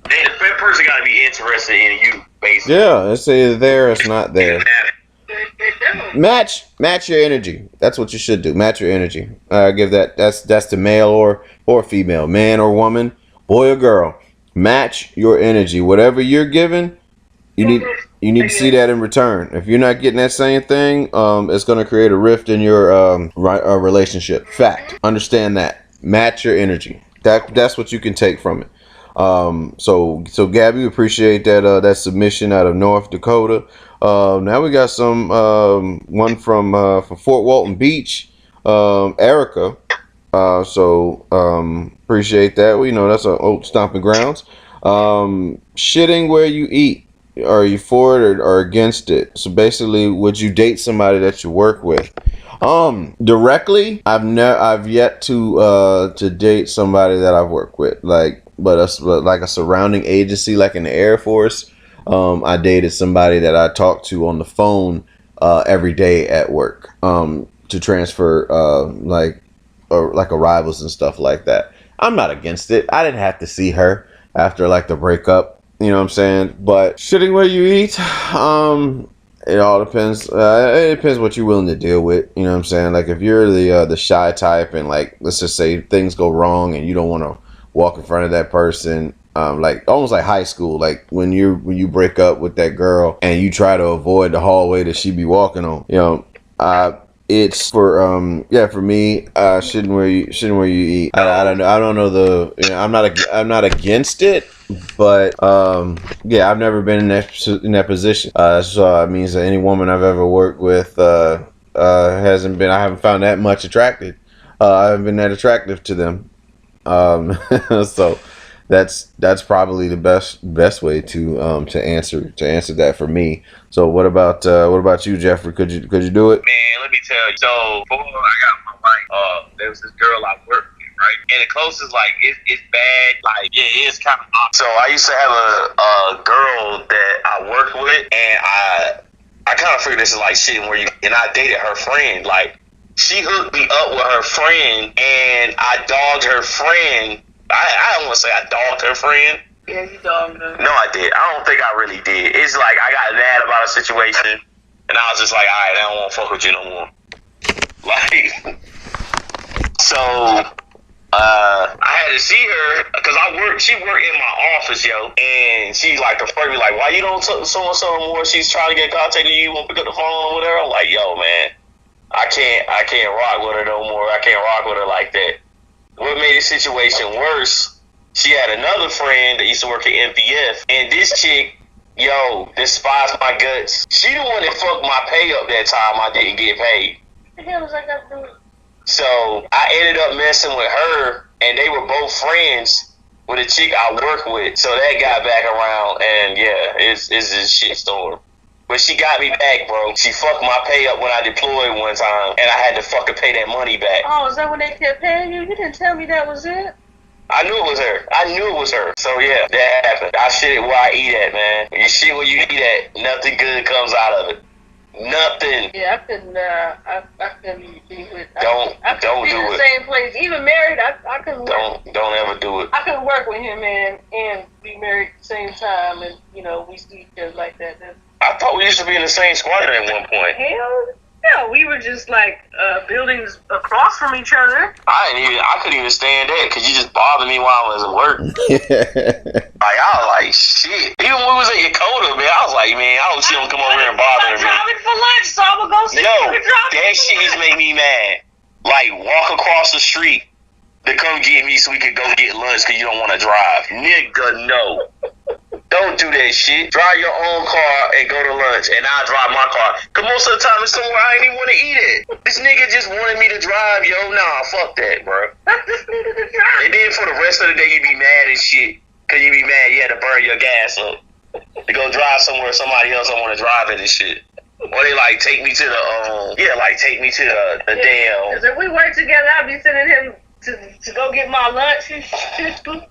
The person got to be interested in you, basically. Yeah, it's either there or it's not there. Match your energy. That's what you should do. Match your energy. Give that. That's the male or female, man or woman, boy or girl. Match your energy. Whatever you're giving, you need to see that in return. If you're not getting that same thing, it's going to create a rift in your relationship. Fact. Understand that. Match your energy. That's what you can take from it. So Gabby, appreciate that submission out of North Dakota. Now we got some one from Fort Walton Beach, Erica. Appreciate that. We know that's an old stomping grounds. Shitting where you eat. Are you for it or against it? So basically, would you date somebody that you work with? Directly, I've yet to date somebody that I've worked with. But like a surrounding agency, like in the Air Force, I dated somebody that I talked to on the phone every day at work to transfer like arrivals and stuff like that. I'm not against it. I didn't have to see her after like the breakup. You know what I'm saying? But shitting where you eat, it all depends. It depends what you're willing to deal with. You know what I'm saying? Like if you're the shy type and like let's just say things go wrong and you don't want to walk in front of that person, like almost like high school, like when you break up with that girl and you try to avoid the hallway that she be walking on. You know, it's for me, shitting where you eat. I don't know I'm not against it, but I've never been in that position. So it means that any woman I've ever worked with I haven't found that much attracted. I haven't been that attractive to them. So that's probably the best way to answer that for me. So what about you, Jeffrey? Could you do it? Man, let me tell you. So before I got my wife, there was this girl I worked with, right? And the closest, like, it's bad. Like, yeah, it's kind of awkward. So I used to have a girl that I worked with, and I kind of figured this is like shit where and I dated her friend. Like, she hooked me up with her friend, and I dogged her friend. I don't want to say I dogged her friend. Yeah, you dogged her. No, I did. I don't think I really did. It's like I got mad about a situation, and I was just like, all right, I don't want to fuck with you no more. Like, so I had to see her because she worked in my office, yo, and she like confronted me like, why you don't talk to so-and-so no more? She's trying to get in contact with you, won't pick up the phone or whatever. I'm like, yo, man, I can't rock with her no more. I can't rock with her like that. What made the situation worse, she had another friend that used to work at MPF, and this chick, despised my guts. She the one that fucked my pay up that time I didn't get paid. What the hell was I got to do? So I ended up messing with her, and they were both friends with a chick I work with. So that got back around, and yeah, it's this shit storm. But she got me back, bro. She fucked my pay up when I deployed one time, and I had to fucking pay that money back. Oh, is that when they kept paying you? You didn't tell me that was it. I knew it was her. So yeah, that happened. I shit it where I eat at, man. You shit where you eat at, nothing good comes out of it. Nothing. Yeah, I couldn't. I couldn't be with. Don't be do in the it. same place. Even married, I couldn't. Don't ever do it. I couldn't work with him and be married at the same time, and we see each other like that. I thought we used to be in the same squadron at one point. Hell, yeah, we were just like buildings across from each other. I couldn't even stand that because you just bothered me while I was at work. Like I was like, shit. Even when we was at Yakota, man, I was like, man, I don't see him come over here and bother me. Driving for lunch, so I'm gonna go see. Yo, that shit just make me mad. Like walk across the street to come get me so we could go get lunch because you don't want to drive, nigga. No. Don't do that shit. Drive your own car and go to lunch, and I'll drive my car. Because most of the time it's somewhere I ain't even want to eat at. This nigga just wanted me to drive, yo. Nah, fuck that, bro. This nigga to drive. And then for the rest of the day, you be mad and shit. Because you be mad you had to burn your gas up to go drive somewhere somebody else don't want to drive it and shit. Or they like take me to the, take me to the damn. Because if we work together, I'd be sending him to go get my lunch and shit. Dude,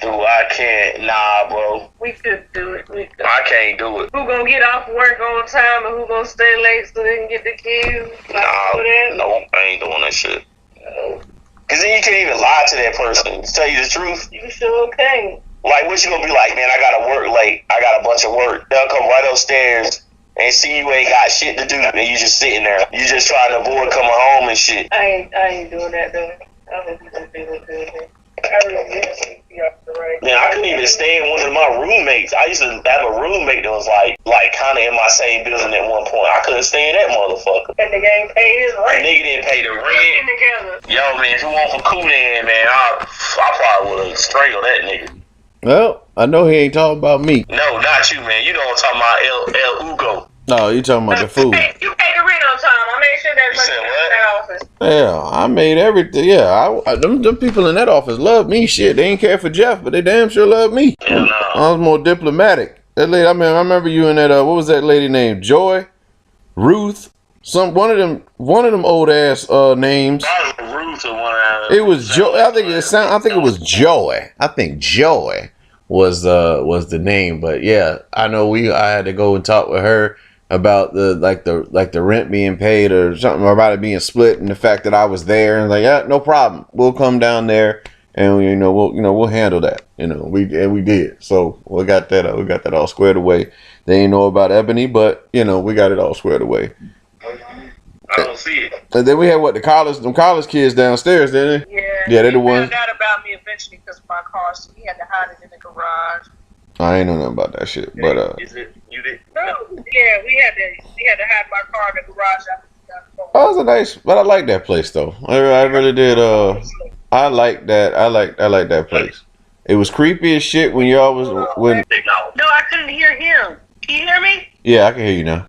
I can't. Nah, bro. We could do it. I can't do it. Who gonna get off work on time and who gonna stay late so they can get the kids? No, I ain't doing that shit. No. Cause then you can't even lie to that person. To tell you the truth. You sure can. Like, what you gonna be like, man, I gotta work late. I got a bunch of work. They'll come right upstairs and see you ain't got shit to do and you just sitting there. You just trying to avoid coming home and shit. I ain't doing that though. I hope you don't feel good. Man, I couldn't even stay in one of my roommates. I used to have a roommate that was like kind of in my same building at one point. I couldn't stay in that motherfucker. And the nigga ain't paid his rent. Nigga didn't pay the rent. Together. Yo, man, if you want for Kudan, man, I probably would have strangled that nigga. Well, I know he ain't talking about me. No, not you, man. You know what I'm talking about, El Ugo. No, you talking about the food. You paid the rent on time. I made sure that money in that office. Yeah, I made everything. Yeah, them people in that office love me. Shit, they ain't care for Jeff, but they damn sure love me. Yeah, no. I was more diplomatic. That lady, I remember you in that. What was that lady named? Joy, Ruth, one of them old ass names. Ruth or one of them. It was Joy. I think it was Joy. I think Joy was the name. But yeah, I know I had to go and talk with her about the rent being paid or something, or about it being split, and the fact that I was there, and yeah, no problem, we'll come down there and we'll handle that. We did. So we got that all squared away. They ain't know about Ebony, but we got it all squared away. I don't see it. And then we had them college kids downstairs, didn't they? Yeah, they the ones. Found out about me eventually because of my car, so we had to hide it in the garage. I ain't know nothing about that shit, but Is it you did? No, yeah, we had to hide my car in the garage after we got the phone. that was a nice. But I like that place though. I really did. I like that. I like that place. It was creepy as shit when y'all was when. No, I couldn't hear him. Can you hear me? Yeah, I can hear you now.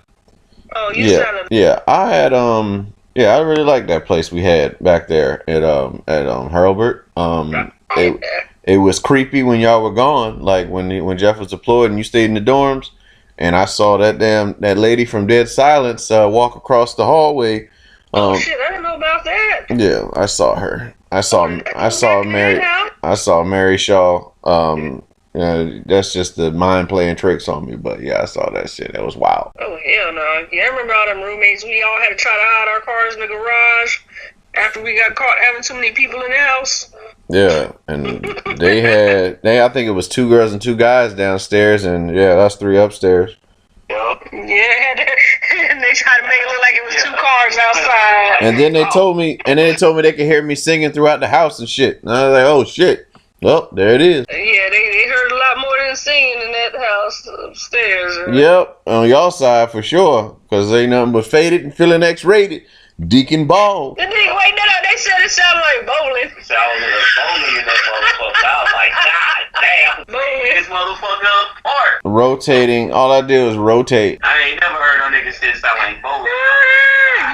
Oh, you sounded. Yeah, I had I really liked that place we had back there at Hurlburt. It was creepy when y'all were gone, like when Jeff was deployed and you stayed in the dorms, and I saw that lady from Dead Silence walk across the hallway. Oh shit, I didn't know about that. Yeah, I saw her. I saw Mary Shaw. That's just the mind playing tricks on me. But yeah, I saw that shit. That was wild. Oh hell no! Yeah, I remember all them roommates. We all had to try to hide our cars in the garage after we got caught having too many people in the house. Yeah, and I think it was 2 girls and 2 guys downstairs, and yeah, us 3 upstairs. Yeah, and they tried to make it look like it was 2 cars outside. And then they told me they could hear me singing throughout the house and shit. And I was like, oh shit. Well, there it is. Yeah, they heard a lot more than singing in that house upstairs. Yep, on y'all side for sure, because ain't nothing but Faded and Feeling X-Rated. Deacon Ball. Wait, no, they said it sounded like bowling. It sounded like bowling in that motherfucker. I was like, God damn, bowling this motherfucker apart. Rotating, all I did was rotate. I ain't never heard no nigga say it sound like bowling.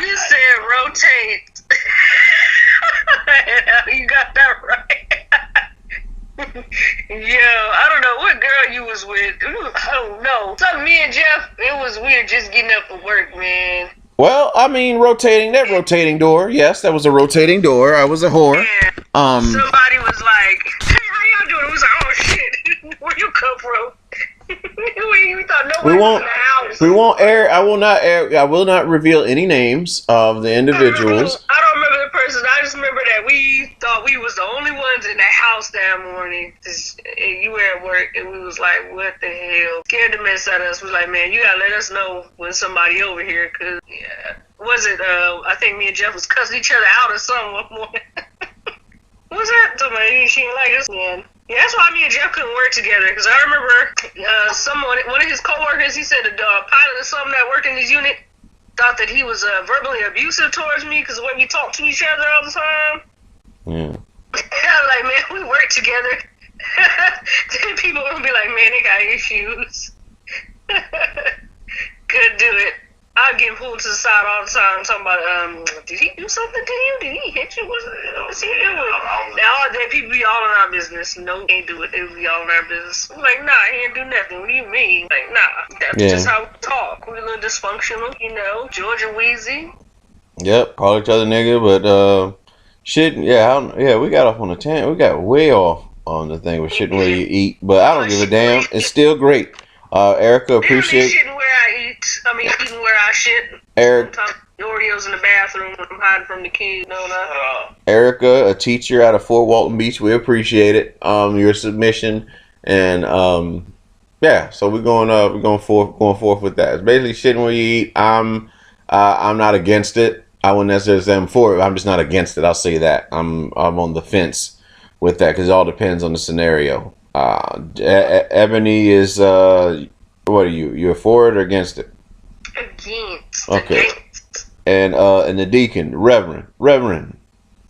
You said rotate. You got that right. Yo, I don't know what girl you was with. I don't know. So me and Jeff, it was weird just getting up for work, man. Well, I mean, rotating door. Yes, that was a rotating door. I was a whore. Yeah. Somebody was like, "Hey, how y'all doing?" It was like, "Oh shit, where you come from?" We thought no We one was won't. in the house. We won't air. I will not air. I will not reveal any names of the individuals. I don't remember the person. I just remember that we thought we was the only ones in the house that morning. You were at work, and we was like, "What the hell?" Scared the mess out of us. We was like, "Man, you gotta let us know when somebody over here." Cause was it? I think me and Jeff was cussing each other out or something one morning. What was that? Somebody she didn't like us, man. Yeah, that's why me and Jeff couldn't work together. Because I remember one of his coworkers, he said the pilot or something that worked in his unit thought that he was verbally abusive towards me because the way we talk to each other all the time. Yeah. I'm like, man, we work together. Then people will be like, man, they got issues. Couldn't do it. I'm getting pulled to the side all the time talking about, did he do something to you? Did he hit you? What's he doing? Now that people be all in our business. No, can't do it. They be all in our business. I'm like, nah, he didn't do nothing. What do you mean? Like, nah. That's just how we talk. We're a little dysfunctional, you know. Georgia Wheezy. Yep. Call each other nigga, but shit. Yeah. We got off on a tangent. We got way off on the thing with shitting where you eat, but I don't give a damn. It's still great. Erica, appreciate. Shitting where I eat. I mean, eating where I shit. Eric. Oreos in the bathroom when I'm hiding from the kids. Erica, a teacher out of Fort Walton Beach, we appreciate it. Your submission, and yeah. So we're going forth with that. It's basically shitting where you eat. I'm not against it. I wouldn't necessarily say I'm for it. I'm just not against it. I'll say that. I'm on the fence with that because it all depends on the scenario. Ebony is what are you? You're for it or against it? Against. Okay. And the deacon, Reverend.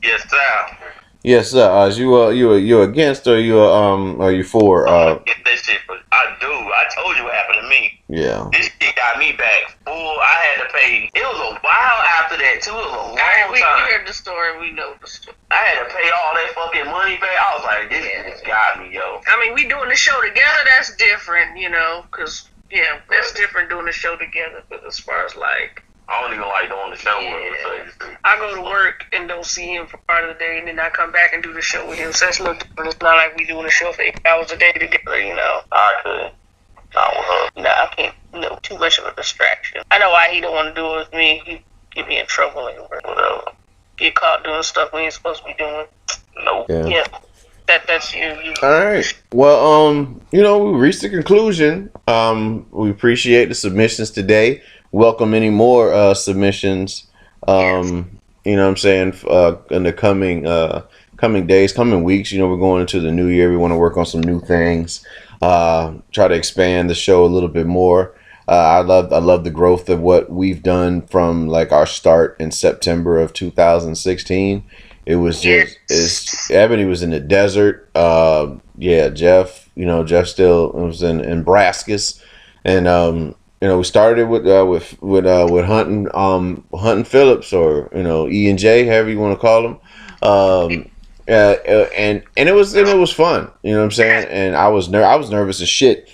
Yes, sir. Yes, sir. Is you against or are you for? Get that shit. I do. I told you what happened to me. Yeah. This shit got me back full. I had to pay. It was a while after that too. It was a long time. We heard the story. We know the story. I had to pay all that fucking money back. I was like, this got me, yo. I mean, we doing the show together. That's different, you know, because that's different doing the show together. But as far as like. I don't even like doing the show with him. I go to work and don't see him for part of the day, and then I come back and do the show with him. So that's a little different. It's not like we doing the show for 8 hours a day together, you know. I could. Not with her. Nah, I can't. No, too much of a distraction. I know why he don't want to do it with me. He get me in trouble and whatever. Get caught doing stuff we ain't supposed to be doing. Nope. Yeah. That's you. All right. Well, we reached the conclusion. We appreciate the submissions today. Welcome any more submissions. Yes. You know what I'm saying, in the coming days, coming weeks. You know, we're going into the new year. We want to work on some new things. Try to expand the show a little bit more. I love the growth of what we've done from like our start in September of 2016. It was just Ebony was in the desert. Jeff. Jeff still was in Nebraska, and we started with hunting Phillips, or E and J, however you want to call them. And it was fun. You know what I'm saying? And I was nervous as shit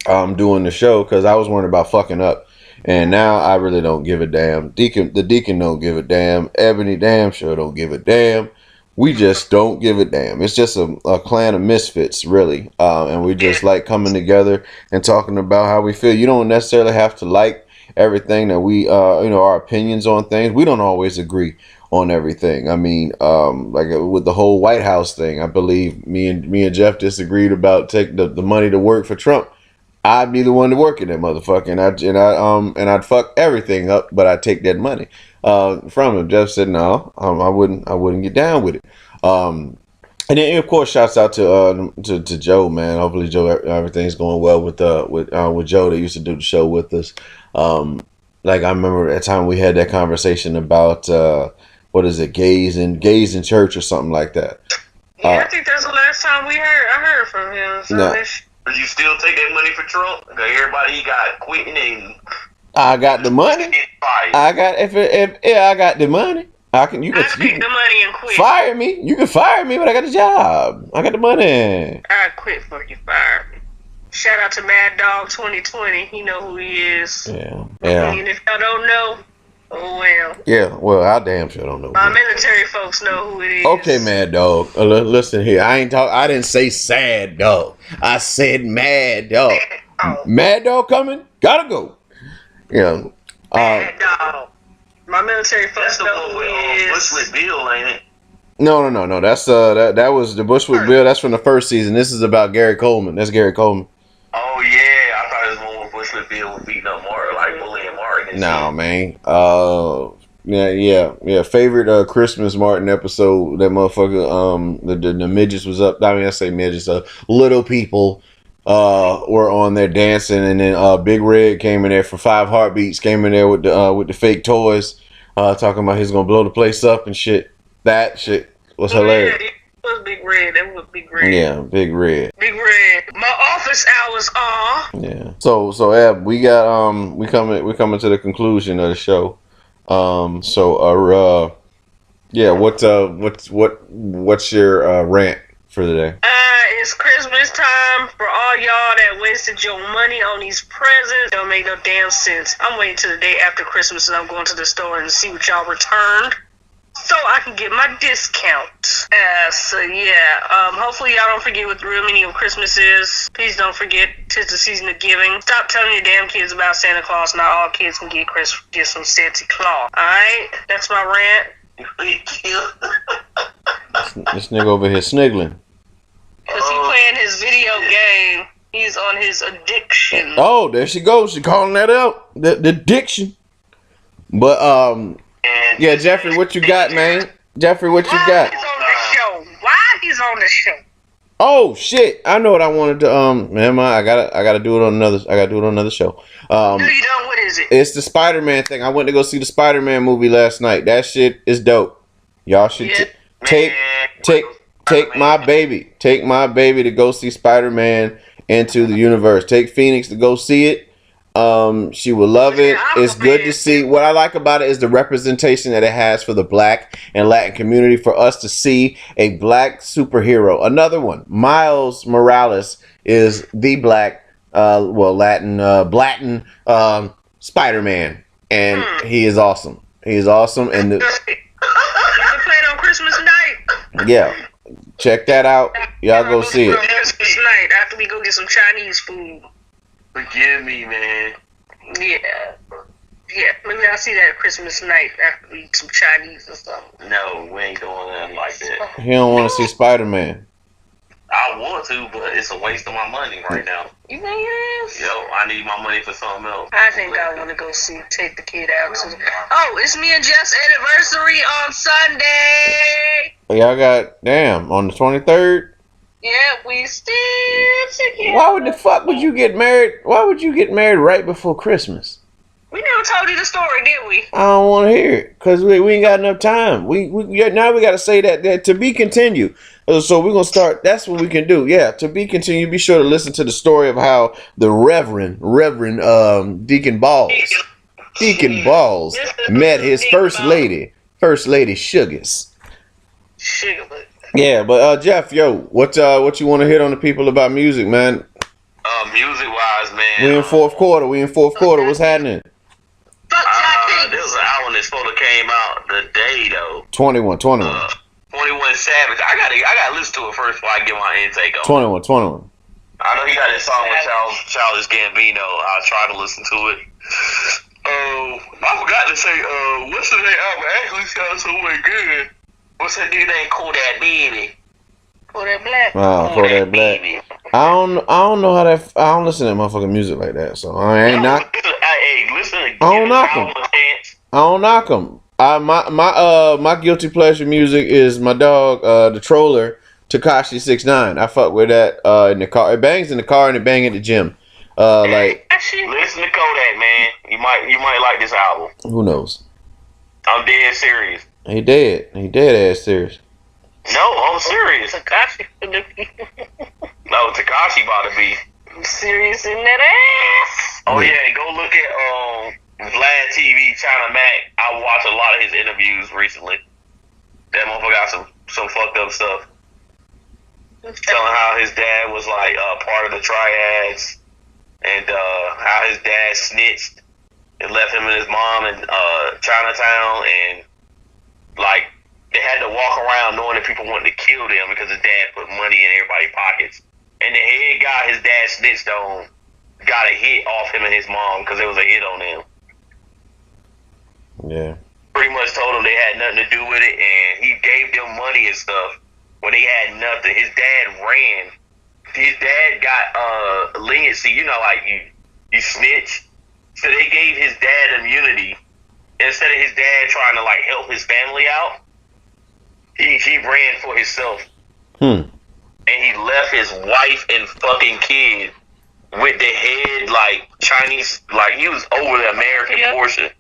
doing the show because I was worried about fucking up. And now I really don't give a damn. The deacon don't give a damn. Ebony damn sure don't give a damn. We just don't give a damn. It's just a clan of misfits, really. And we just like coming together and talking about how we feel. You don't necessarily have to like everything that we, our opinions on things. We don't always agree on everything. I mean, like with the whole White House thing, I believe me and Jeff disagreed about taking the money to work for Trump. I'd be the one to work in that motherfucker, and I'd fuck everything up, but I'd take that money from him. Jeff said no, I wouldn't get down with it. And then of course, shouts out to Joe, man. Hopefully, Joe, everything's going well with Joe that used to do the show with us. Like I remember at the time we had that conversation about what is it, gays in church or something like that. Yeah, I think that's the last time I heard from him. So But you still take that money for Trump? Everybody he got quitting and I got the money. I got I got the money. You can take the money and quit. Fire me. You can fire me, but I got the job. I got the money. I quit before you fire me. Shout out to Mad Dog 2020. He know who he is. Yeah. And if y'all don't know, oh well. Yeah, well, I damn sure don't know. My military folks know who it is. Okay, Mad Dog. Listen here. I didn't say sad dog. I said Mad Dog. Mad Dog coming? Gotta go. Yeah. Mad Dog. My military That's the festival one with Bushwick Bill, ain't it? No. That's that was the Bushwick Bill. That's from the first season. This is about Gary Coleman. That's Gary Coleman. Oh yeah, I thought it was one with Bushwick Bill was beating up Martin, like bullying Martin. No, man. Yeah. Favorite Christmas Martin episode. That motherfucker. The midgets was up. I mean, I say midgets. Little people. Were on there dancing, and then Big Red came in there for 5 heartbeats. Came in there with the fake toys. Talking about he's gonna blow the place up and shit. That shit was hilarious. Yeah, it was Big Red. That was Big Red. Yeah, Big Red. Big Red. My office hours are. Yeah. So Ab, we got we coming to the conclusion of the show. Yeah, what's your rant for the day? It's Christmas time for all y'all that wasted your money on these presents. Don't make no damn sense. I'm waiting till the day after Christmas and I'm going to the store and see what y'all returned, so I can get my discount. Hopefully y'all don't forget what the real meaning of Christmas is. Please don't forget, 'tis the season of giving. Stop telling your damn kids about Santa Claus. Not all kids can get gifts from Santa Claus. Alright? That's my rant. This nigga over here sniggling. Because he playing his video game. He's on his addiction. Oh, there she goes. She calling that out. The addiction. But yeah, Jeffrey, what you got, man? Jeffrey, what you got? He's on the show. Why he's on the show? Oh shit! I know what I wanted to. Man, I gotta do it on another show. No, you don't. What is it? It's the Spider-Man thing. I went to go see the Spider-Man movie last night. That shit is dope. Y'all should take my baby. Take my baby to go see Spider-Man Into the Universe. Take Phoenix to go see it. She will love it. It's good to see. What I like about it is the representation that it has for the Black and Latin community. For us to see a Black superhero. Another one, Miles Morales, is the Black, Latin Spider-Man, and he is awesome. He is awesome, and You can play it on Christmas night. Yeah, check that out. Y'all go see it. Christmas night after we go get some Chinese food. Forgive me, man. Yeah. Maybe I'll see that Christmas night after we eat some Chinese or something. No, we ain't doing nothing like that. He don't want to see Spider-Man. I want to, but it's a waste of my money right now. You think it is? Yo, I need my money for something else. I think I want to go take the kid out. It's me and Jeff's anniversary on Sunday. Y'all got, on the 23rd? Yeah, we still together. Why would the fuck would you get married? Why would you get married right before Christmas? We never told you the story, did we? I don't want to hear it because we ain't got enough time. Now we got to say that to be continued. So we're gonna start. That's what we can do. Yeah, to be continued. Be sure to listen to the story of how the Reverend Deacon Balls met his first lady, Sugars. Yeah, but Jeff, what you want to hit on the people about music, man? Music wise, man. We in fourth quarter. What's happening? There was an album that's supposed to came out the day though. 21 Savage. I gotta listen to it first before I get my intake on. 21. I know he got this song with Childish Gambino. I'll try to listen to it. I forgot to say, what's the name album actually sounds so good. What's that dude named Kodak Baby? Kodak Black. Wow, Kodak Black. I don't know how that. I don't listen to motherfucking music like that, so I ain't knock. Hey, listen. I don't knock him. I don't knock him. My guilty pleasure music is my dog, the Troller, Tekashi 6ix9ine. I fuck with that in the car. It bangs in the car and it bang at the gym. Listen to Kodak, man. You might like this album. Who knows? I'm dead serious. He dead ass serious. No, I'm serious. Tekashi. No, Tekashi about to be. I'm serious in that ass. Oh yeah, and go look at Vlad TV, China Mac. I watched a lot of his interviews recently. That motherfucker got some fucked up stuff. Telling how his dad was like part of the triads, and how his dad snitched and left him and his mom in Chinatown, and like they had to walk around knowing that people wanted to kill them because his dad put money in everybody's pockets. And the head guy his dad snitched on got a hit off him and his mom because there was a hit on them. Yeah. Pretty much told them they had nothing to do with it, and he gave them money and stuff when they had nothing. His dad ran. His dad got leniency, you know, like you snitch. So they gave his dad immunity. Instead of his dad trying to like help his family out, he ran for himself. And he left his wife and fucking kid with the head like Chinese, like he was over the American portion.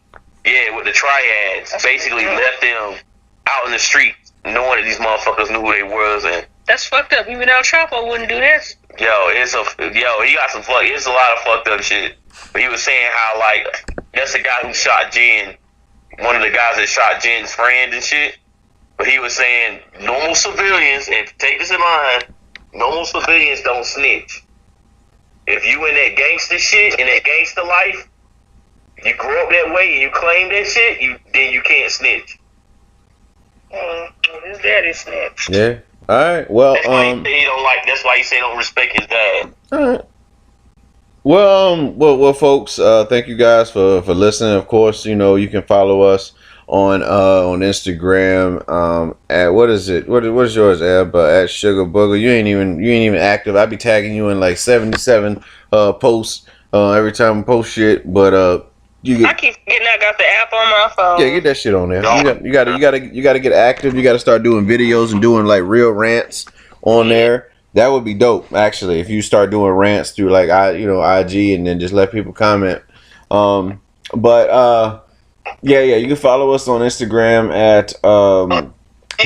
Yeah, with the triads. That's basically left them out in the street, knowing that these motherfuckers knew who they was. And that's fucked up. Even El Chapo wouldn't do this. He got some fuck. It's a lot of fucked up shit. But he was saying how like that's the guy who shot Jen, one of the guys that shot Jen's friend and shit. But he was saying normal civilians, and take this in mind, normal civilians don't snitch. If you in that gangster shit, in that gangster life, you grew up that way and you claim that shit, then you can't snitch. His daddy snitched. Yeah. All right. Well, that's why he don't like. That's why he say don't respect his dad. All right. Well, folks. Thank you guys for listening. Of course, you know you can follow us on Instagram. At what is it? What is yours, Ab? At Sugar Booger. You ain't even active. I be tagging you in like 77 posts every time I post shit. But I keep forgetting I got the app on my phone. Yeah, get that shit on there. You gotta get active. You gotta start doing videos and doing like real rants on there. That would be dope, actually, if you start doing rants through like IG and then just let people comment. Yeah, you can follow us on Instagram at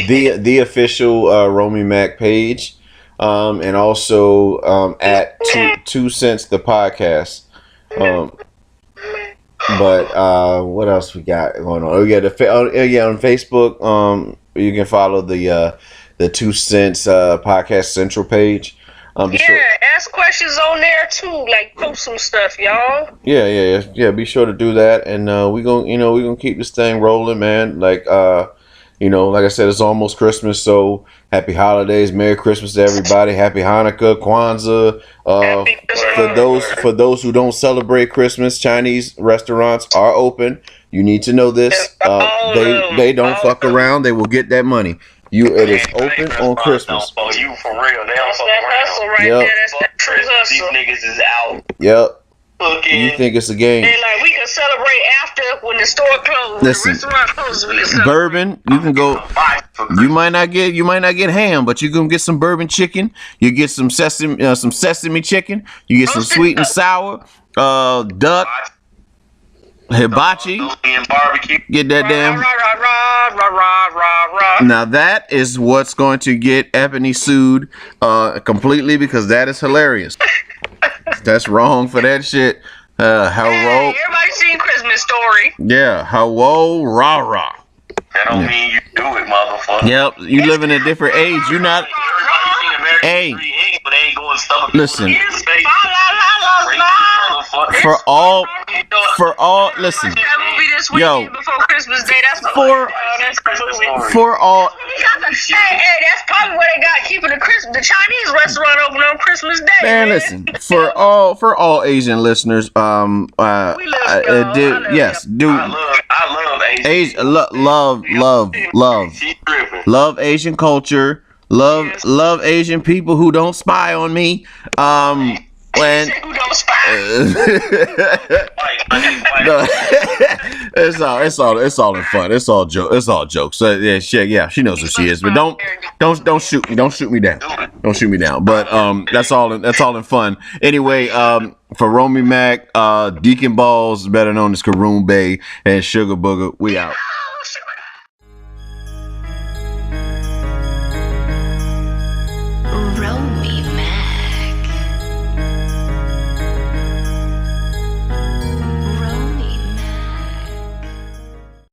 the official RomeyMak page, and also at 2 Cents the podcast. But what else we got going on? We got on Facebook. You can follow the 2 Cents podcast central page. Ask questions on there too. Like post some stuff, y'all. Yeah. Be sure to do that, and we gonna keep this thing rolling, man. Like like I said, it's almost Christmas, so happy holidays, Merry Christmas to everybody, Happy Hanukkah, Kwanzaa. For those who don't celebrate Christmas, Chinese restaurants are open. You need to know this. They don't fuck around. They will get that money. It is open on Christmas. You for real? They don't fuck around. Right there. That's that true hustle. These niggas is out. Yep. You think it's a game? And like we can celebrate after when the store closed. Listen, the restaurant closed. Bourbon. You can go. You might not get ham, but you can get some bourbon chicken. You get some sesame chicken. You get some sweet and sour duck. Hibachi. Get that damn. Now that is what's going to get Ebony sued completely, because that is hilarious. That's wrong for that shit. Everybody seen Christmas Story. Yeah, hello, rah. That don't mean you do it, motherfucker. Yep, you live in a different age. You're not. Hey, listen. For all, listen. Yo, for all. Hey, that's probably what they got keeping the Chinese restaurant open on Christmas Day. Man, listen. For all Asian listeners, I love Asian culture. Love Asian people who don't spy on me. When who don't spy. No, it's all in fun. It's all jokes. So yeah, she knows who she is. But don't shoot me. Don't shoot me down. Don't shoot me down. But that's all in fun. Anyway, for RomeyMak, Deacon Balls, better known as Karoon Bay, and Sugar Booger, we out.